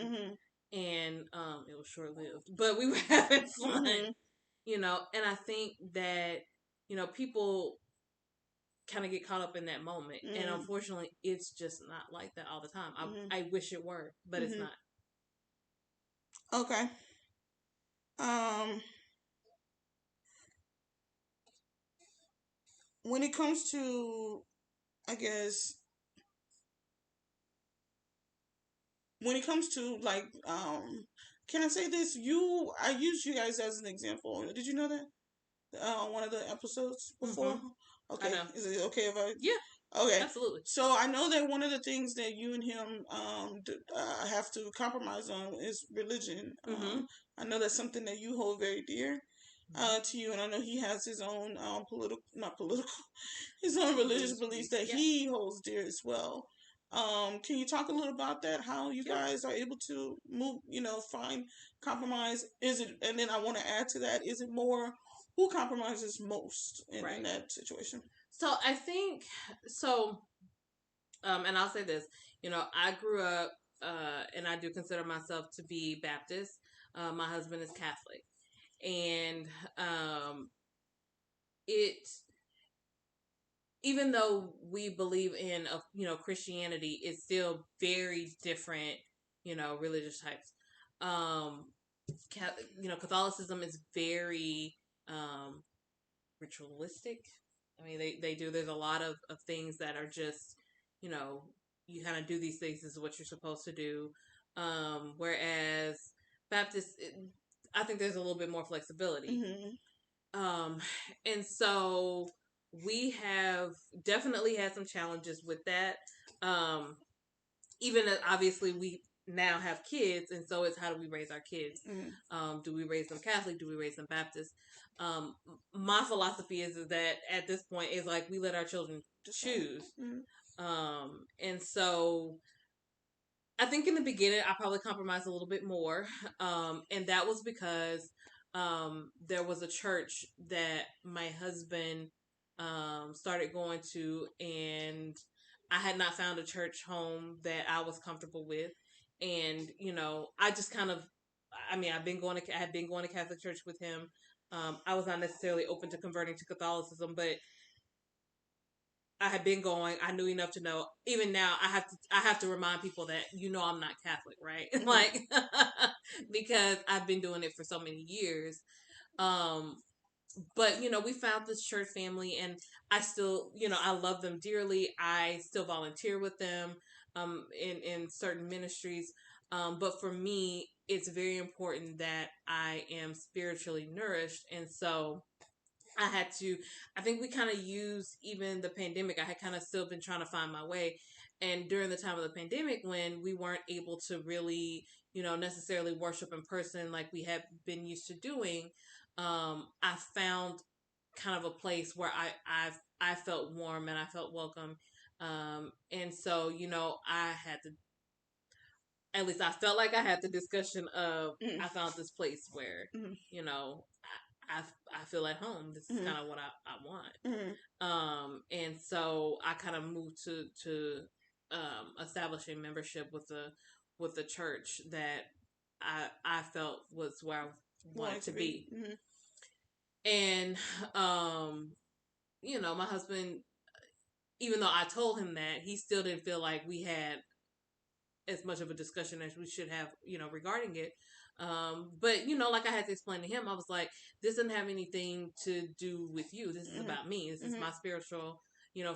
and it was short lived, but we were having fun, And I think that people kind of get caught up in that moment, and unfortunately, it's just not like that all the time. I wish it were, but it's not. Okay. When it comes to, I guess, when it comes to like, can I say this? I used you guys as an example. Did you know that? One of the episodes before. Okay. I know. Is it okay if I? Yeah. Okay. Absolutely. So I know that one of the things that you and him have to compromise on is religion. I know that's something that you hold very dear to you, and I know he has his own his own religious beliefs that he holds dear as well. Can you talk a little about that? How you guys are able to move, find compromise? Is it, and then I want to add to that, is it more who compromises most in that situation? So I think and I'll say this, I grew up, and I do consider myself to be Baptist, My husband is Catholic, and it even though we believe in Christianity, it's still very different, religious types. Catholicism is very ritualistic. I mean, they do. There's a lot of things that are just, you know, you kind of do these things. This is what you're supposed to do. Whereas Baptist, I think there's a little bit more flexibility. And so we have definitely had some challenges with that. Even obviously we now have kids, and so it's how do we raise our kids? Do we raise them Catholic? Do we raise them Baptist? My philosophy is that at this point is like we let our children choose. And so I think in the beginning I probably compromised a little bit more, and that was because there was a church that my husband started going to, and I had not found a church home that I was comfortable with, and I just kind of, I mean, I had been going to Catholic church with him. I was not necessarily open to converting to Catholicism, but I had been going. I knew enough to know. Even now, I have to remind people that I'm not Catholic, right? Like because I've been doing it for so many years. But we found this church family, and I still, I love them dearly. I still volunteer with them in certain ministries. But for me, it's very important that I am spiritually nourished, and so I think we kind of used even the pandemic. I had kind of still been trying to find my way. And during the time of the pandemic, when we weren't able to really, necessarily worship in person like we had been used to doing, I found kind of a place where I felt warm and I felt welcome. And so, I had to, at least I felt like I had the discussion of, I found this place where, I feel at home. This is kind of what I want. And so I kind of moved to establishing membership with the church that I felt was where I wanted to be. And my husband, even though I told him that, he still didn't feel like we had as much of a discussion as we should have, regarding it. But like I had to explain to him, I was like, this doesn't have anything to do with you. This is about me. This is my spiritual,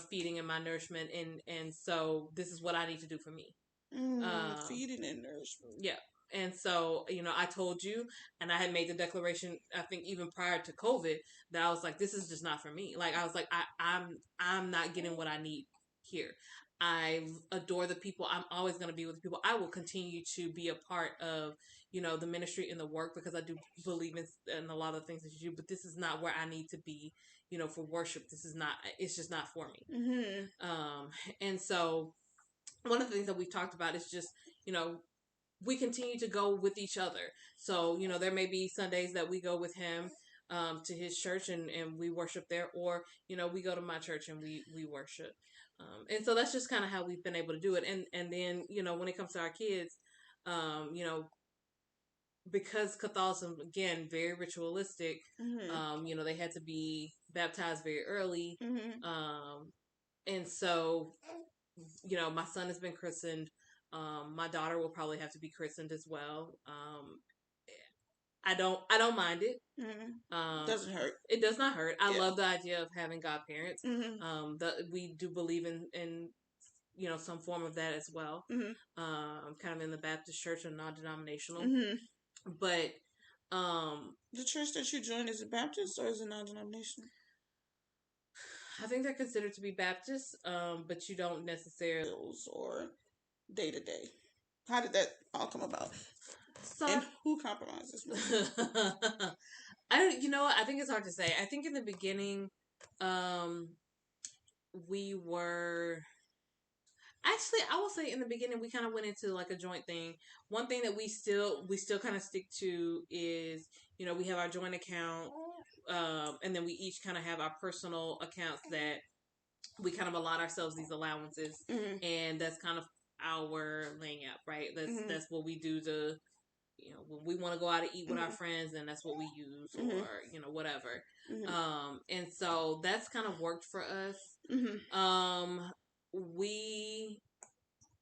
feeding and my nourishment, and so this is what I need to do for me. Feeding and nourishment. Yeah. And so, I told you, and I had made the declaration, I think even prior to COVID, that I was like, this is just not for me. Like, I was like, I'm not getting what I need here. I adore the people. I'm always going to be with people. I will continue to be a part of, the ministry and the work, because I do believe in a lot of things that you do, but this is not where I need to be, for worship. It's just not for me. And so one of the things that we've talked about is just, we continue to go with each other. So, there may be Sundays that we go with him to his church and we worship there, or, we go to my church and we worship. And so that's just kind of how we've been able to do it. And then, when it comes to our kids, because Catholicism, again, very ritualistic, they had to be baptized very early. And so, my son has been christened. My daughter will probably have to be christened as well. I don't mind it. Doesn't hurt. It does not hurt. I love the idea of having godparents. We do believe in some form of that as well. I'm kind of in the Baptist church and non-denominational. But the church that you joined, is it Baptist or is it non-denominational? I think they're considered to be Baptist, but you don't necessarily or day to day. How did that all come about? So, and who compromises? I think it's hard to say. I think in the beginning, we were. Actually, I will say in the beginning we kind of went into like a joint thing. One thing that we still kind of stick to is, we have our joint account, and then we each kind of have our personal accounts that we kind of allot ourselves these allowances, and that's kind of our laying out, right? That's what we do to when we want to go out to eat with our friends, then that's what we use, or whatever. And so that's kind of worked for us. We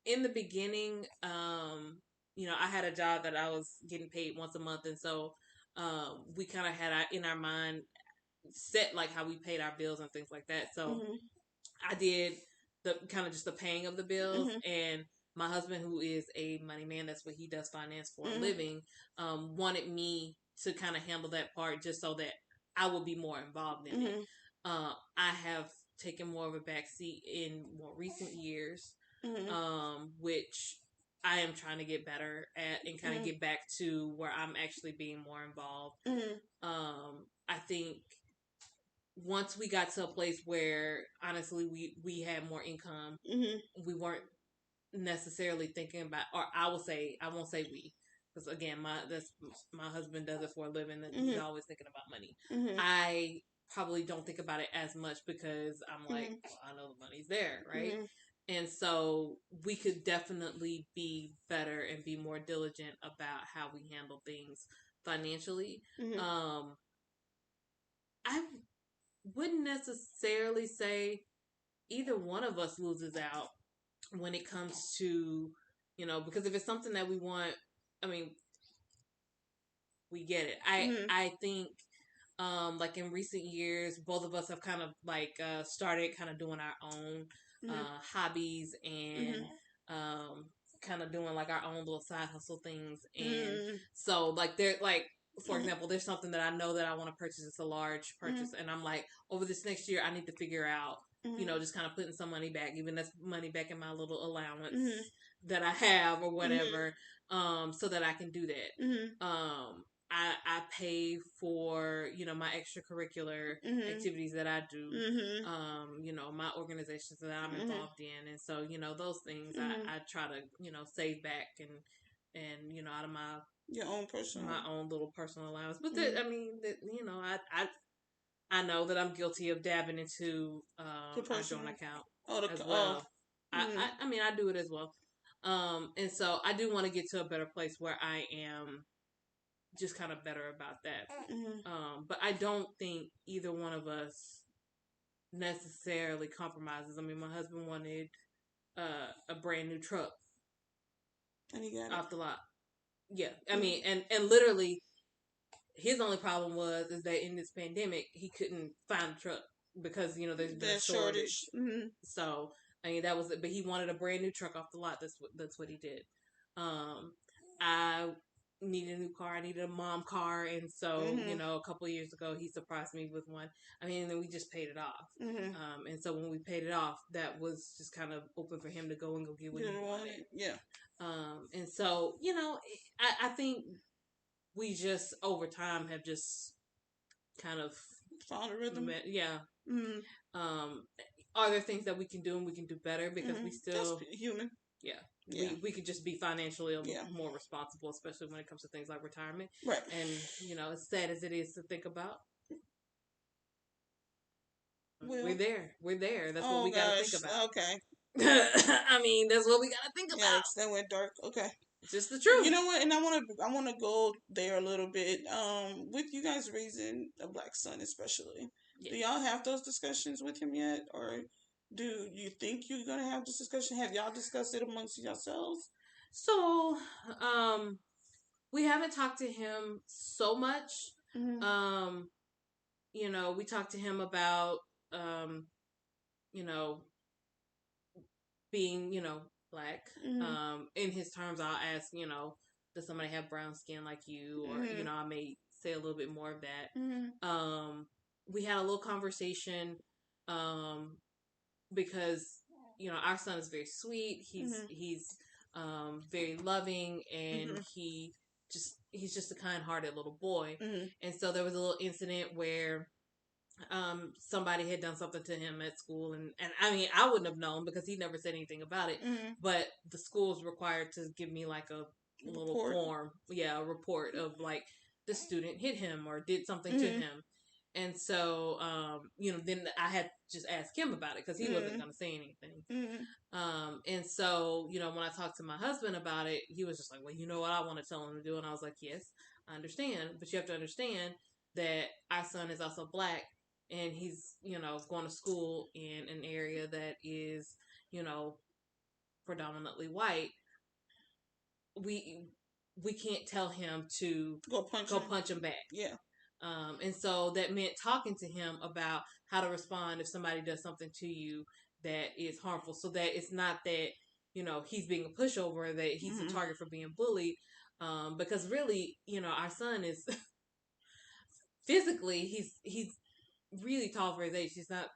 in the beginning, I had a job that I was getting paid once a month, and so we kind of had in our mind set like how we paid our bills and things like that. So I did the kind of just the paying of the bills, and my husband, who is a money man, that's what he does, finance for a living, wanted me to kind of handle that part just so that I would be more involved in it. I have taken more of a backseat in more recent years, which I am trying to get better at and kind of get back to where I'm actually being more involved. I think once we got to a place where honestly we had more income, we weren't necessarily thinking about, or I won't say we, because again, my husband does it for a living, and he's always thinking about money. I probably don't think about it as much because I'm like, well, I know the money's there, right? And so we could definitely be better and be more diligent about how we handle things financially. I wouldn't necessarily say either one of us loses out when it comes to, because if it's something that we want, I mean, we get it. I think, like in recent years, both of us have kind of like started kind of doing our own hobbies and kind of doing like our own little side hustle things. And so like they're like, for example, there's something that I know that I want to purchase. It's a large purchase, and I'm like, over this next year, I need to figure out, just kind of putting some money back, even that's money back in my little allowance that I have or whatever, so that I can do that. I pay for, my extracurricular activities that I do, my organizations that I'm involved in. And so, those things I try to, save back and, out of your own personal, my own little personal allowance. But I know that I'm guilty of dabbing into our joint account as well. I mean, I do it as well. And so I do want to get to a better place where I am just kind of better about that. But I don't think either one of us necessarily compromises. I mean, my husband wanted a brand new truck, and he got off the lot. Yeah, I mean, and literally, his only problem is that in this pandemic he couldn't find a truck because there's been a shortage. So I mean that was it. But he wanted a brand new truck off the lot. That's what he did. I needed a new car. I needed a mom car, and so a couple of years ago he surprised me with one. I mean, and then we just paid it off. And so when we paid it off, that was just kind of open for him to go get what he wanted. Yeah. And so I think we just over time have just kind of found a rhythm. Yeah. Are there things that we can do and we can do better because we still that's human. Yeah. We could just be financially more responsible, especially when it comes to things like retirement. Right. And, as sad as it is to think about, we're there. That's what we got to think about. Okay. I mean, that's what we got to think about. Yeah, that went dark. Okay. Just the truth. You know what? And I want to go there a little bit. With you guys raising a black son, especially, do y'all have those discussions with him yet, or do you think you're gonna have this discussion? Have y'all discussed it amongst yourselves? So, we haven't talked to him so much. We talked to him about, being, black. In his terms, I'll ask, does somebody have brown skin like you? Or, I may say a little bit more of that. We had a little conversation, because, our son is very sweet. He's very loving, and he's just a kind-hearted little boy. And so there was a little incident where somebody had done something to him at school, and I mean, I wouldn't have known because he never said anything about it, but the school's required to give me like a little form, a report of like the student hit him or did something to him. And so, then I had just ask him about it because he wasn't going to say anything. And so, when I talked to my husband about it, he was just like, well, you know what I want to tell him to do? And I was like, yes, I understand. But you have to understand that our son is also black and he's, going to school in an area that is, predominantly white. We can't tell him to go punch him back. Yeah. And so that meant talking to him about how to respond if somebody does something to you that is harmful, so that it's not that, he's being a pushover, that he's a target for being bullied. Because really, our son is physically, he's really tall for his age. He's not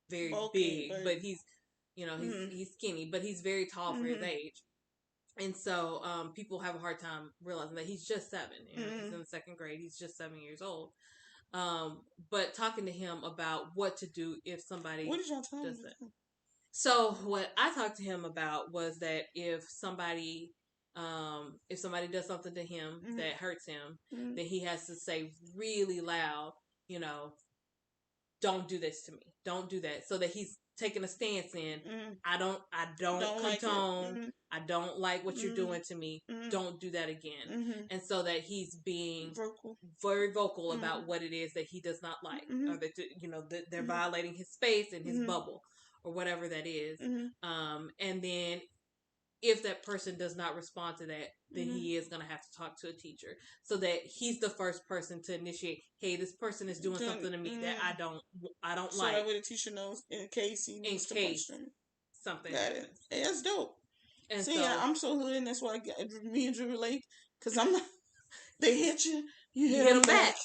very big, but he's, he's skinny, but he's very tall for his age. And so people have a hard time realizing that he's just 7. He's in the 2nd grade. He's just 7 years old. But talking to him about what to do if somebody what did y'all tell does him? that. So what I talked to him about was that if somebody does something to him that hurts him, then he has to say really loud, don't do this to me. Don't do that. So that he's taking a stance in, I don't condone, like I don't like what you're doing to me. Don't do that again. And so that he's being very vocal about what it is that he does not like, or that they're violating his space and his bubble, or whatever that is. And then if that person does not respond to that, then he is going to have to talk to a teacher, so that he's the first person to initiate, hey, this person is doing something to me that I don't so like. So that way the teacher knows in case he needs to punch them. Something happens. Hey, that's dope. And see, I'm so hood, and that's why me and Drew relate, because I'm not, they hit you, you hit them back.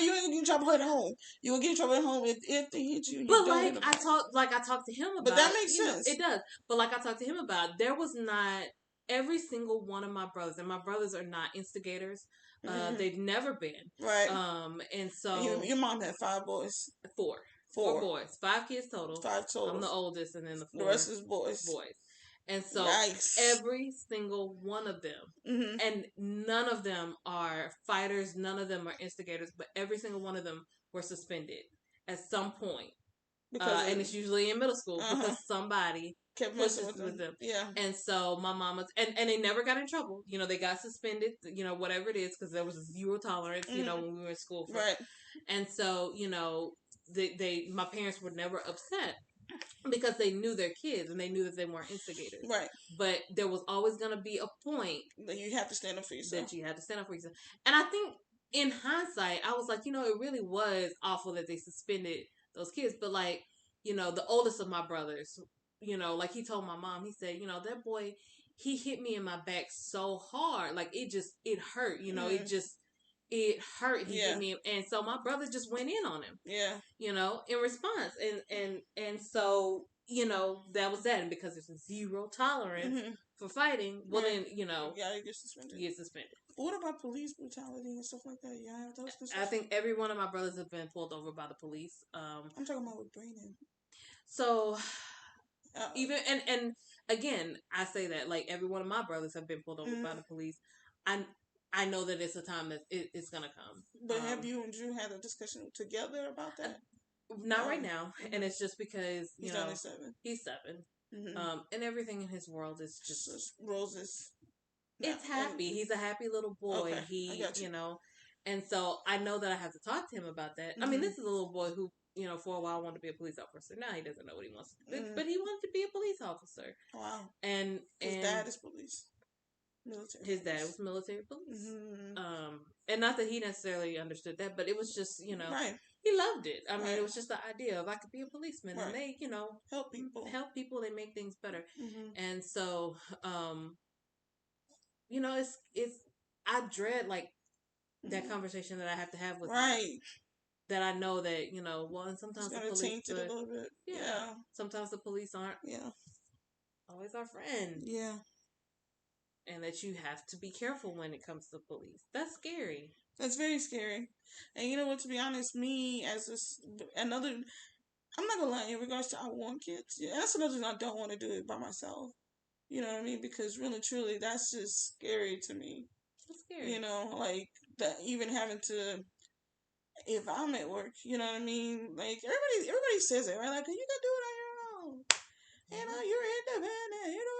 You ain't gonna get in trouble at home. You gonna get in trouble at home if they hit you. But I talked to him about. But that makes sense. It does. But I talked to him about, there was not every single one of my brothers, and my brothers are not instigators. They've never been. Right. And so your mom had 5 boys. 4 boys, 5 kids total. 5 total. I'm the oldest, and then the rest is boys. And so every single one of them, and none of them are fighters, none of them are instigators, but every single one of them were suspended at some point. And it's usually in middle school because somebody kept messing with them. Yeah. And so my mama's, and they never got in trouble. They got suspended, whatever it is, because there was 0 tolerance, when we were in school. Right. And so, my parents were never upset, because they knew their kids and they knew that they weren't instigators. Right. But there was always going to be a point that you have to stand up for yourself. And I think in hindsight, I was like, it really was awful that they suspended those kids. But the oldest of my brothers, he told my mom, he said, that boy, he hit me in my back so hard. It hurt, it hurt. He hit me, and so my brother just went in on him. Yeah. In response, and so that was that, and because there's 0 tolerance for fighting, well then you get suspended. What about police brutality and stuff like that? Yeah, those. I think every one of my brothers have been pulled over by the police. I'm talking about with Brandon. So even and again, I say that every one of my brothers have been pulled over by the police. I know that it's a time that it's gonna come. But have you and Drew had a discussion together about that? Not right now, and it's just because he's only 7. He's 7, and everything in his world is just roses. It's happy. He's a happy little boy. Okay, he, and so I know that I have to talk to him about that. I mean, this is a little boy who, for a while wanted to be a police officer. Now he doesn't know what he wants to do, but he wanted to be a police officer. Wow. And his dad is police. Military. His dad was military police. And not that he necessarily understood that, but it was just, right. He loved it. I mean, it was just the idea of I could be a policeman, and they, help people. They make things better. And so, it's I dread that conversation that I have to have with him. That I know that, and sometimes the police taint it a little bit. Yeah. Sometimes the police aren't always our friend. Yeah. And that you have to be careful when it comes to police. That's scary. That's very scary. And you know what, to be honest, me as another, I'm not gonna lie, in regards to I want kids, that's another thing I don't want to do it by myself. You know what I mean? Because really, truly, that's just scary to me. It's scary. That even having to if I'm at work, you know what I mean? Like everybody says it, right? Like you can do it on your own. You know, you're independent. You know,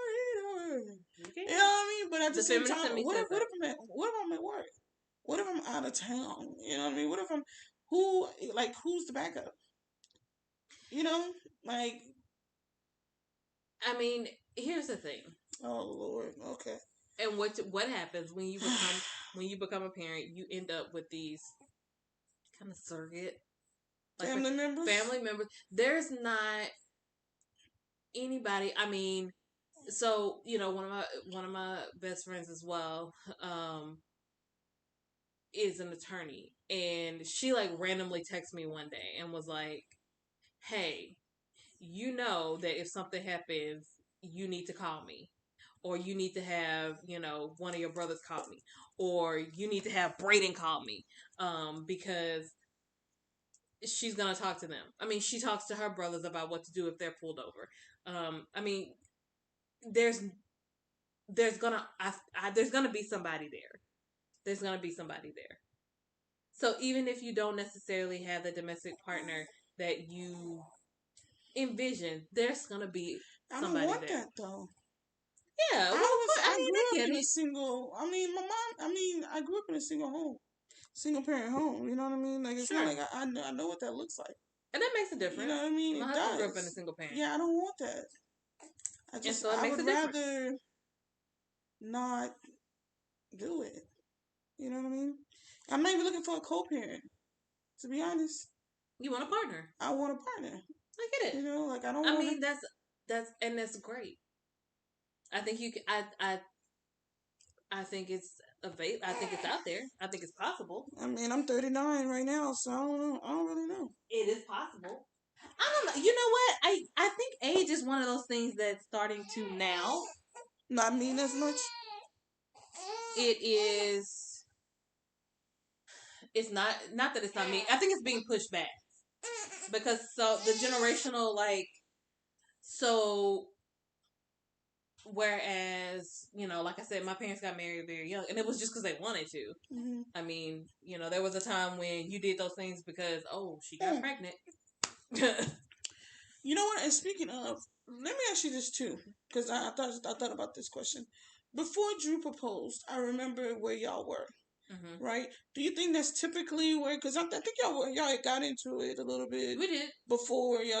Okay. you know what I mean? But at the The same feminist time, in me what says if that. I'm at work? What if I'm out of town? You know what I mean? What if I'm who's the backup? You know, like I mean, here's the thing. oh Lord, okay. And what happens when you become a parent? You end up with these kind of surrogate like Family members. family members. There's not anybody. I mean, so one of my best friends as well is an attorney, and she like randomly texted me one day and was like, "Hey, you know that if something happens, you need to call me." Or you need to have, one of your brothers call me. Or you need to have Braden call me. Because she's gonna talk to them. I mean, she talks to her brothers about what to do if they're pulled over. I mean, there's there's gonna be somebody there. There's gonna be somebody there. So even if you don't necessarily have the domestic partner that you envision, there's gonna be I don't somebody want there. that though. Yeah, well, of course. I mean, grew I up get in a it. single. I mean, my mom. I mean, I grew up in a single home, single parent home. You know what I mean? Like it's not Sure, like I know what that looks like. and that makes a You know difference. what I mean? My It husband grew up in a does. single parent, Yeah, I don't want that. and so it I makes would a difference. rather not do it. You know what I mean? I'm not even looking for a co-parent. To be honest, You want a partner. I want a partner. I get it. You know, like I don't I want to. mean, that's great. I think you can. I think it's I think it's out there. I think it's possible. I mean, I'm 39 right now, so I don't know. I don't really know. It is possible. I don't know. You know what? I think age is one of those things that's starting to now. Not mean as much. It is. It's not that it's not me. I think it's being pushed back because so the generational so whereas like I said, my parents got married very young, and it was just because they wanted to. Mm-hmm. I mean, there was a time when you did those things because she got pregnant. You know what? And speaking of, let me ask you this too, because I thought about this question. Before Drew proposed, I remember where y'all were. Mm-hmm. Right? Do you think that's typically where? Because I think y'all had got into it a little bit. We did Before he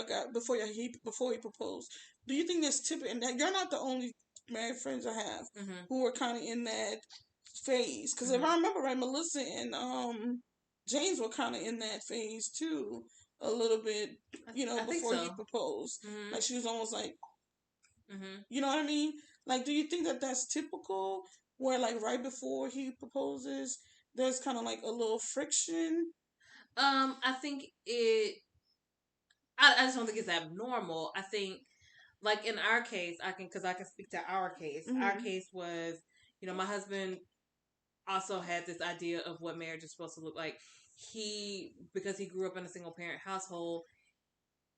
proposed. Do you think that's typical? And that you're not the only married friends I have who were kind of in that phase. Because if I remember right, Melissa and James were kind of in that phase too, a little bit. Before he proposed, like she was almost like, you know what I mean? Like, do you think that that's typical? Where like right before he proposes, there's kind of like a little friction. I think it. I just don't think it's abnormal. I think, like in our case, because I can speak to our case. Our case was, my husband also had this idea of what marriage is supposed to look like. Because he grew up in a single parent household,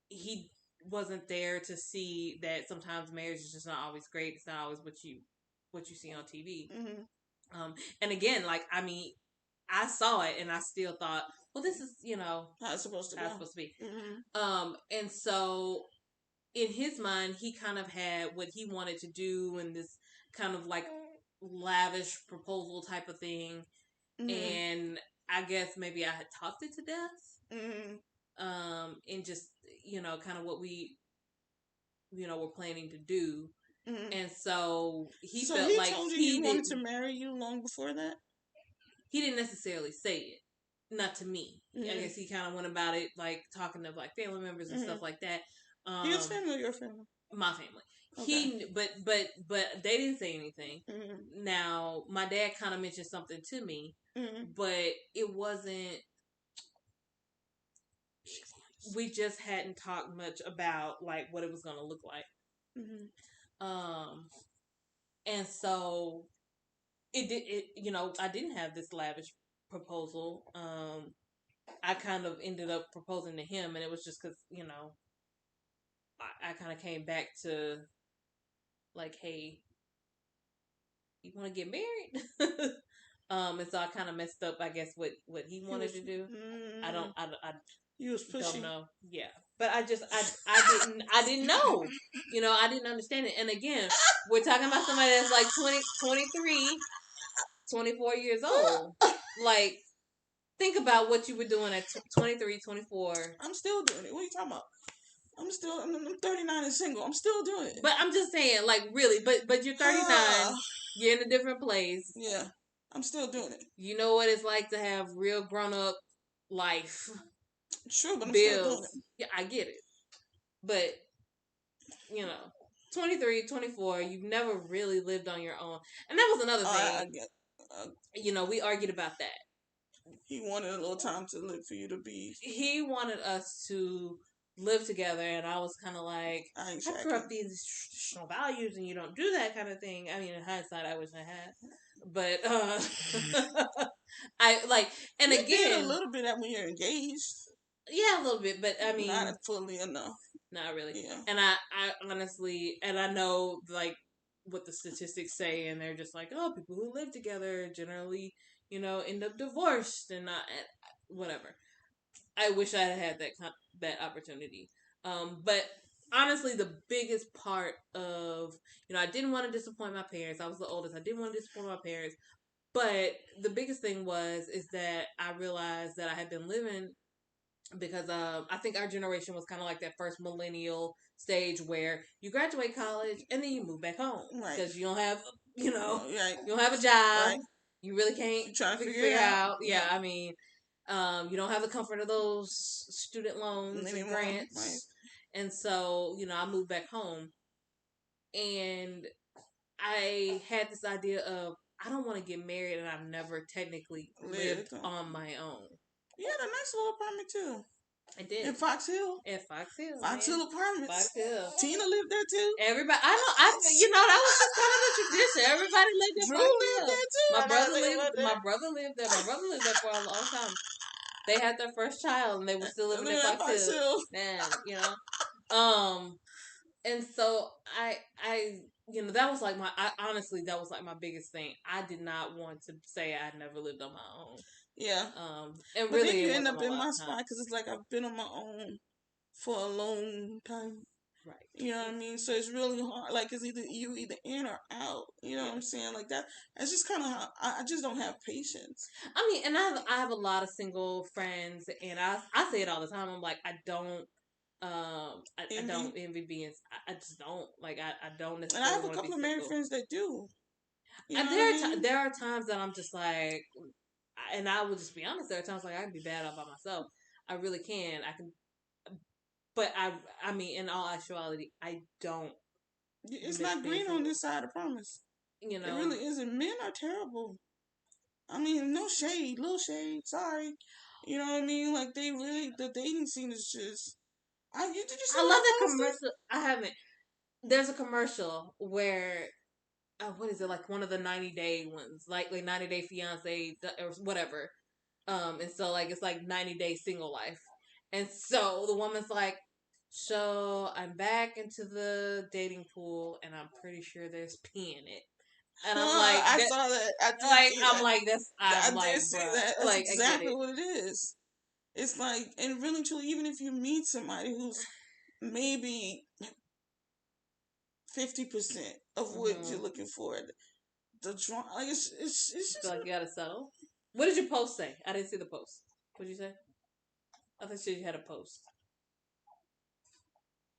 he wasn't there to see that sometimes marriage is just not always great. It's not always what you see on TV. And again, like I mean, I saw it and I still thought, well, this is how it's supposed to be. And so in his mind, he kind of had what he wanted to do and this kind of like lavish proposal type of thing. And I guess maybe I had talked it to death. And just kind of what we were planning to do. And so he felt like told you he wanted to marry you long before that. He didn't necessarily say it, not to me. I guess he kind of went about it like talking to like family members and stuff like that. His family or your family? My family. Okay. But they didn't say anything. Now my dad kind of mentioned something to me, but it wasn't. We just hadn't talked much about like what it was going to look like. And so I didn't have this lavish proposal. I kind of ended up proposing to him, and it was just because I kind of came back to like, hey, you want to get married? And so I kind of messed up, I guess, what he wanted to do. I don't, I He was don't pushing. know. Yeah, but I didn't know. You know, I didn't understand it. And again, we're talking about somebody that's like 20, 23, 24 years old. Like, think about what you were doing at 23, 24. I'm still doing it. What are you talking about? I'm 39 and single. I'm still doing it. But I'm just saying, like, really, but you're 39, you're in a different place. Yeah, I'm still doing it. You know what it's like to have real grown up life. True, but I'm bills. still doing it. Yeah, I get it. But, 23, 24, you've never really lived on your own. And that was another thing. We argued about that. He wanted a little time to live for you to be. He wanted us to live together, and I was kind of like, I grew up these traditional values, and you don't do that kind of thing. I mean, in hindsight, I wish I had. But, I, like, and you again. did a little bit that when you're engaged. Yeah, a little bit, but I mean. Not fully enough. Not really. Yeah. And I honestly, and I know, like, what the statistics say, and they're just like, oh, people who live together generally, end up divorced and not, whatever. I wish I had that opportunity. But honestly, the biggest part of, I didn't want to disappoint my parents. I was the oldest. I didn't want to disappoint my parents. But the biggest thing is that I realized that I had been living, because I think our generation was kind of like that first millennial stage where you graduate college and then you move back home because you don't have, you don't have a job. Right. You really can't figure it out. Yeah, I mean, you don't have the comfort of those student loans and grants. Right. And so, I moved back home, and I had this idea of, I don't want to get married, and I've never technically lived on my own. You had a nice little apartment too. I did. In Fox Hill. Fox Hill Apartments. Fox Hill. Tina lived there too. Everybody, that was just kind of the tradition. Everybody lived there. Drew lived there too. My brother lived there. My brother lived there for a long time. They had their first child, and they were still living in Fox Hill. And and so I that was like honestly, that was like my biggest thing. I did not want to say I'd never lived on my own. Yeah. And but really, then you end up in my spot because it's like I've been on my own for a long time. Right. You know what I mean? So it's really hard. Like, it's either in or out. You know what I'm saying? Like that. It's just kind of how I just don't have patience. I mean, and I have a lot of single friends, and I say it all the time. I'm like, I don't. I don't envy being. I just don't like. I don't necessarily. And I have a couple of married friends that do. And there are times that I'm just like, and I will just be honest. There are times like I can be bad all by myself. I really can. I can. But I mean, in all actuality, I don't. It's not green on this side, I promise. It really isn't. Men are terrible. I mean, no shade, little shade. Sorry, you know what I mean. Like the dating scene is just. I love that commercial. I haven't. There's a commercial where, what is it, like one of the 90-day ones, like 90-day fiance or whatever. And so like it's like 90-day single life, and so the woman's like, so I'm back into the dating pool, and I'm pretty sure there's pee in it. And I'm like, I saw that. I did see that. That's like, exactly what it is. It's like, and really, truly, even if you meet somebody who's maybe 50% of what you're looking for, the drama, like it's just like you gotta settle. What did your post say? I didn't see the post. What did you say? I thought you had a post.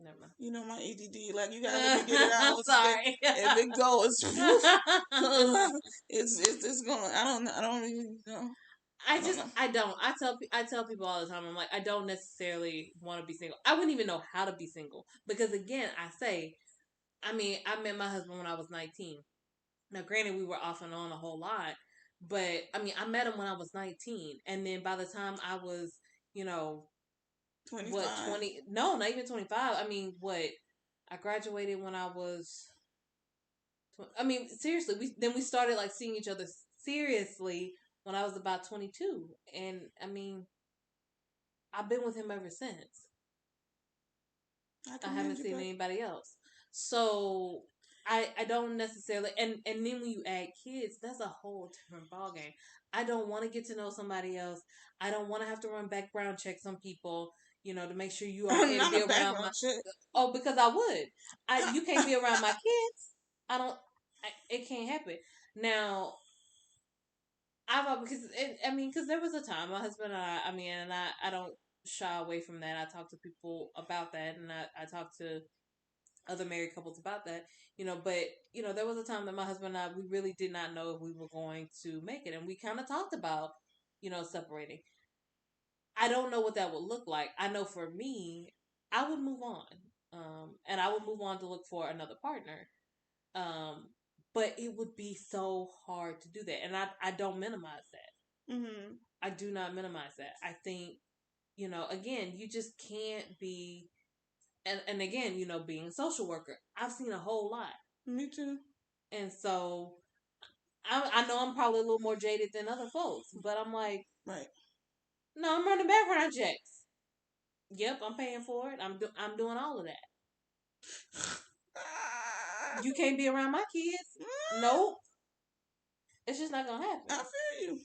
Never mind. You know my ADD, like you gotta let me get it out. I'm sorry. If it goes, it's going. I don't even know. I don't. I tell people all the time. I'm like, I don't necessarily want to be single. I wouldn't even know how to be single because, again, I met my husband when I was 19. Now, granted, we were off and on a whole lot, but I mean, I met him when I was 19, and then by the time I was, 25. What, 20? No, not even 25. I mean, what? I graduated when I was. I mean, seriously, we started like seeing each other seriously when I was about 22, and I mean, I've been with him ever since. I haven't seen anybody else. So I don't necessarily, and then when you add kids, that's a whole different ballgame. I don't want to get to know somebody else. I don't want to have to run background checks on people, to make sure you okay to Not be a around my. background check. Oh, because I would. You can't be around my kids. I don't. It can't happen. Now, because there was a time my husband and I don't shy away from that. I talk to people about that, and I talk to other married couples about that, but there was a time that my husband and I, we really did not know if we were going to make it, and we kind of talked about separating. I don't know what that would look like. I know for me, I would move on, and I would move on to look for another partner, um but it would be so hard to do that, and I don't minimize that. Mm-hmm. I do not minimize that. I think, again, you just can't be, and again, being a social worker, I've seen a whole lot. Me too. And so I know I'm probably a little more jaded than other folks, but I'm like, Right. no, I'm running background checks. Yep, I'm paying for it. I'm doing all of that. You can't be around my kids. Nope. It's just not gonna happen. I feel you.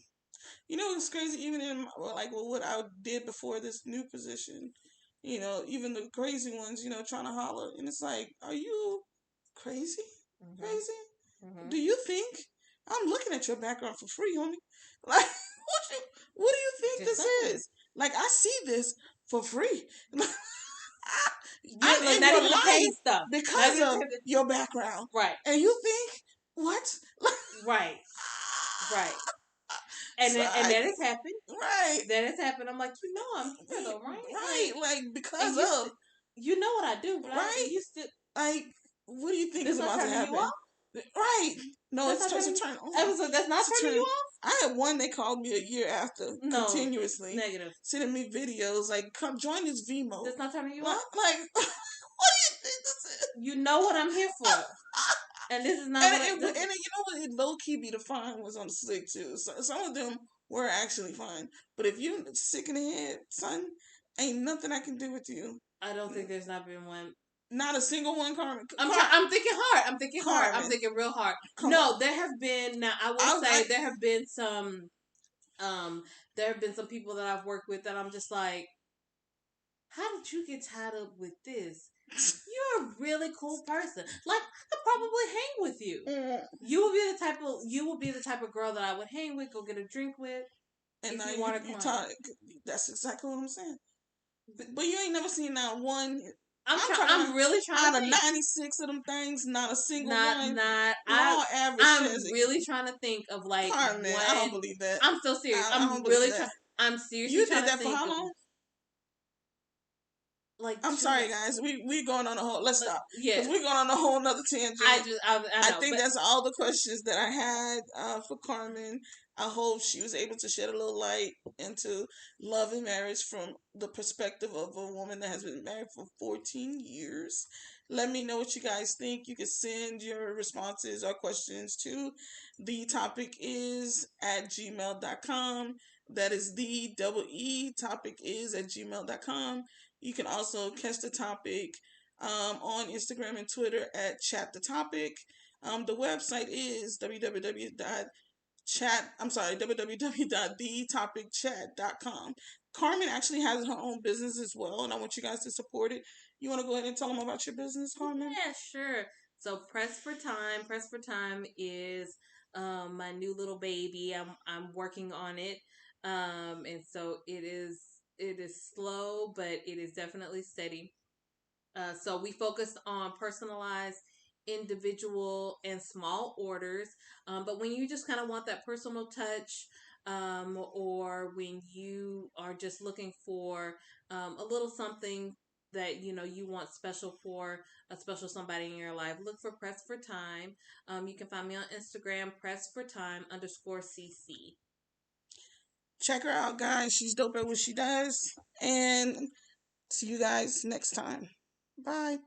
You know, it's crazy. Even in what I did before this new position, even the crazy ones, trying to holler, and it's like, are you crazy? Mm-hmm. Crazy? Mm-hmm. Do you think I'm looking at your background for free, homie? Like, what do you think Just this saying. is? Like, I see this for free. Yeah, I'm like in not your even the paid life stuff because of your background, right, and you think what? right, right. And So and that has happened. right. That has happened. I'm like, I'm here though, right? Right, like because and of you know what I do, right? right. And you still Like, what do you think this is not about to turning you happen? off? Right. No, That's it's not turning a you. turn on. So that's not It's a turning you turn. off. I had one they called me a year after, No, continuously negative. sending me videos like, "Come join this V mode." That's not turning you Like, off. what do you think this is? You know what I'm here for, and this is not what. And you know what? It low key be the fine was on slick too. So some of them were actually fine, but if you sick in the head, son, ain't nothing I can do with you. I don't think there's not been one. Not a single one, Carmen. I'm thinking hard. I'm thinking hard. I'm Carmen, thinking real hard. come No, on. there have been. Now I will say there have been some. There have been some people that I've worked with that I'm just like, how did you get tied up with this? You're a really cool person. Like, I could probably hang with you. You will be the type of girl that I would hang with, go get a drink with. And if now you want to climb. That's exactly what I'm saying. But you ain't never seen not one. I'm really trying out to of 96 of them things, not a single one. Not Law average. I'm really trying to think of like Carmen, one. I don't believe that. I'm so serious. I don't I'm believe really that. trying. I'm seriously You trying did that to for think how of long? like I'm sorry, guys. We going on a whole. Let's stop. Yeah, because we're going on a whole nother tangent. I know, I think that's all the questions that I had for Carmen. I hope she was able to shed a little light into love and marriage from the perspective of a woman that has been married for 14 years. Let me know what you guys think. You can send your responses or questions to the topic is at gmail.com. That is the double E topic is at gmail.com. You can also catch the topic on Instagram and Twitter at Chat the Topic. The website is www.thetopicchat.com. Carmen actually has her own business as well, and I want you guys to support it. You want to go ahead and tell them about your business, Carmen? Yeah, sure. So Press for Time. Press for Time is my new little baby. I'm working on it, and so it is slow, but it is definitely steady. So we focus on personalized, individual, and small orders. But when you just kind of want that personal touch, or when you are just looking for a little something that you want special for a special somebody in your life, look for Press for Time. You can find me on Instagram, Press for Time _CC. Check her out, guys. She's dope at what she does. And see you guys next time. Bye.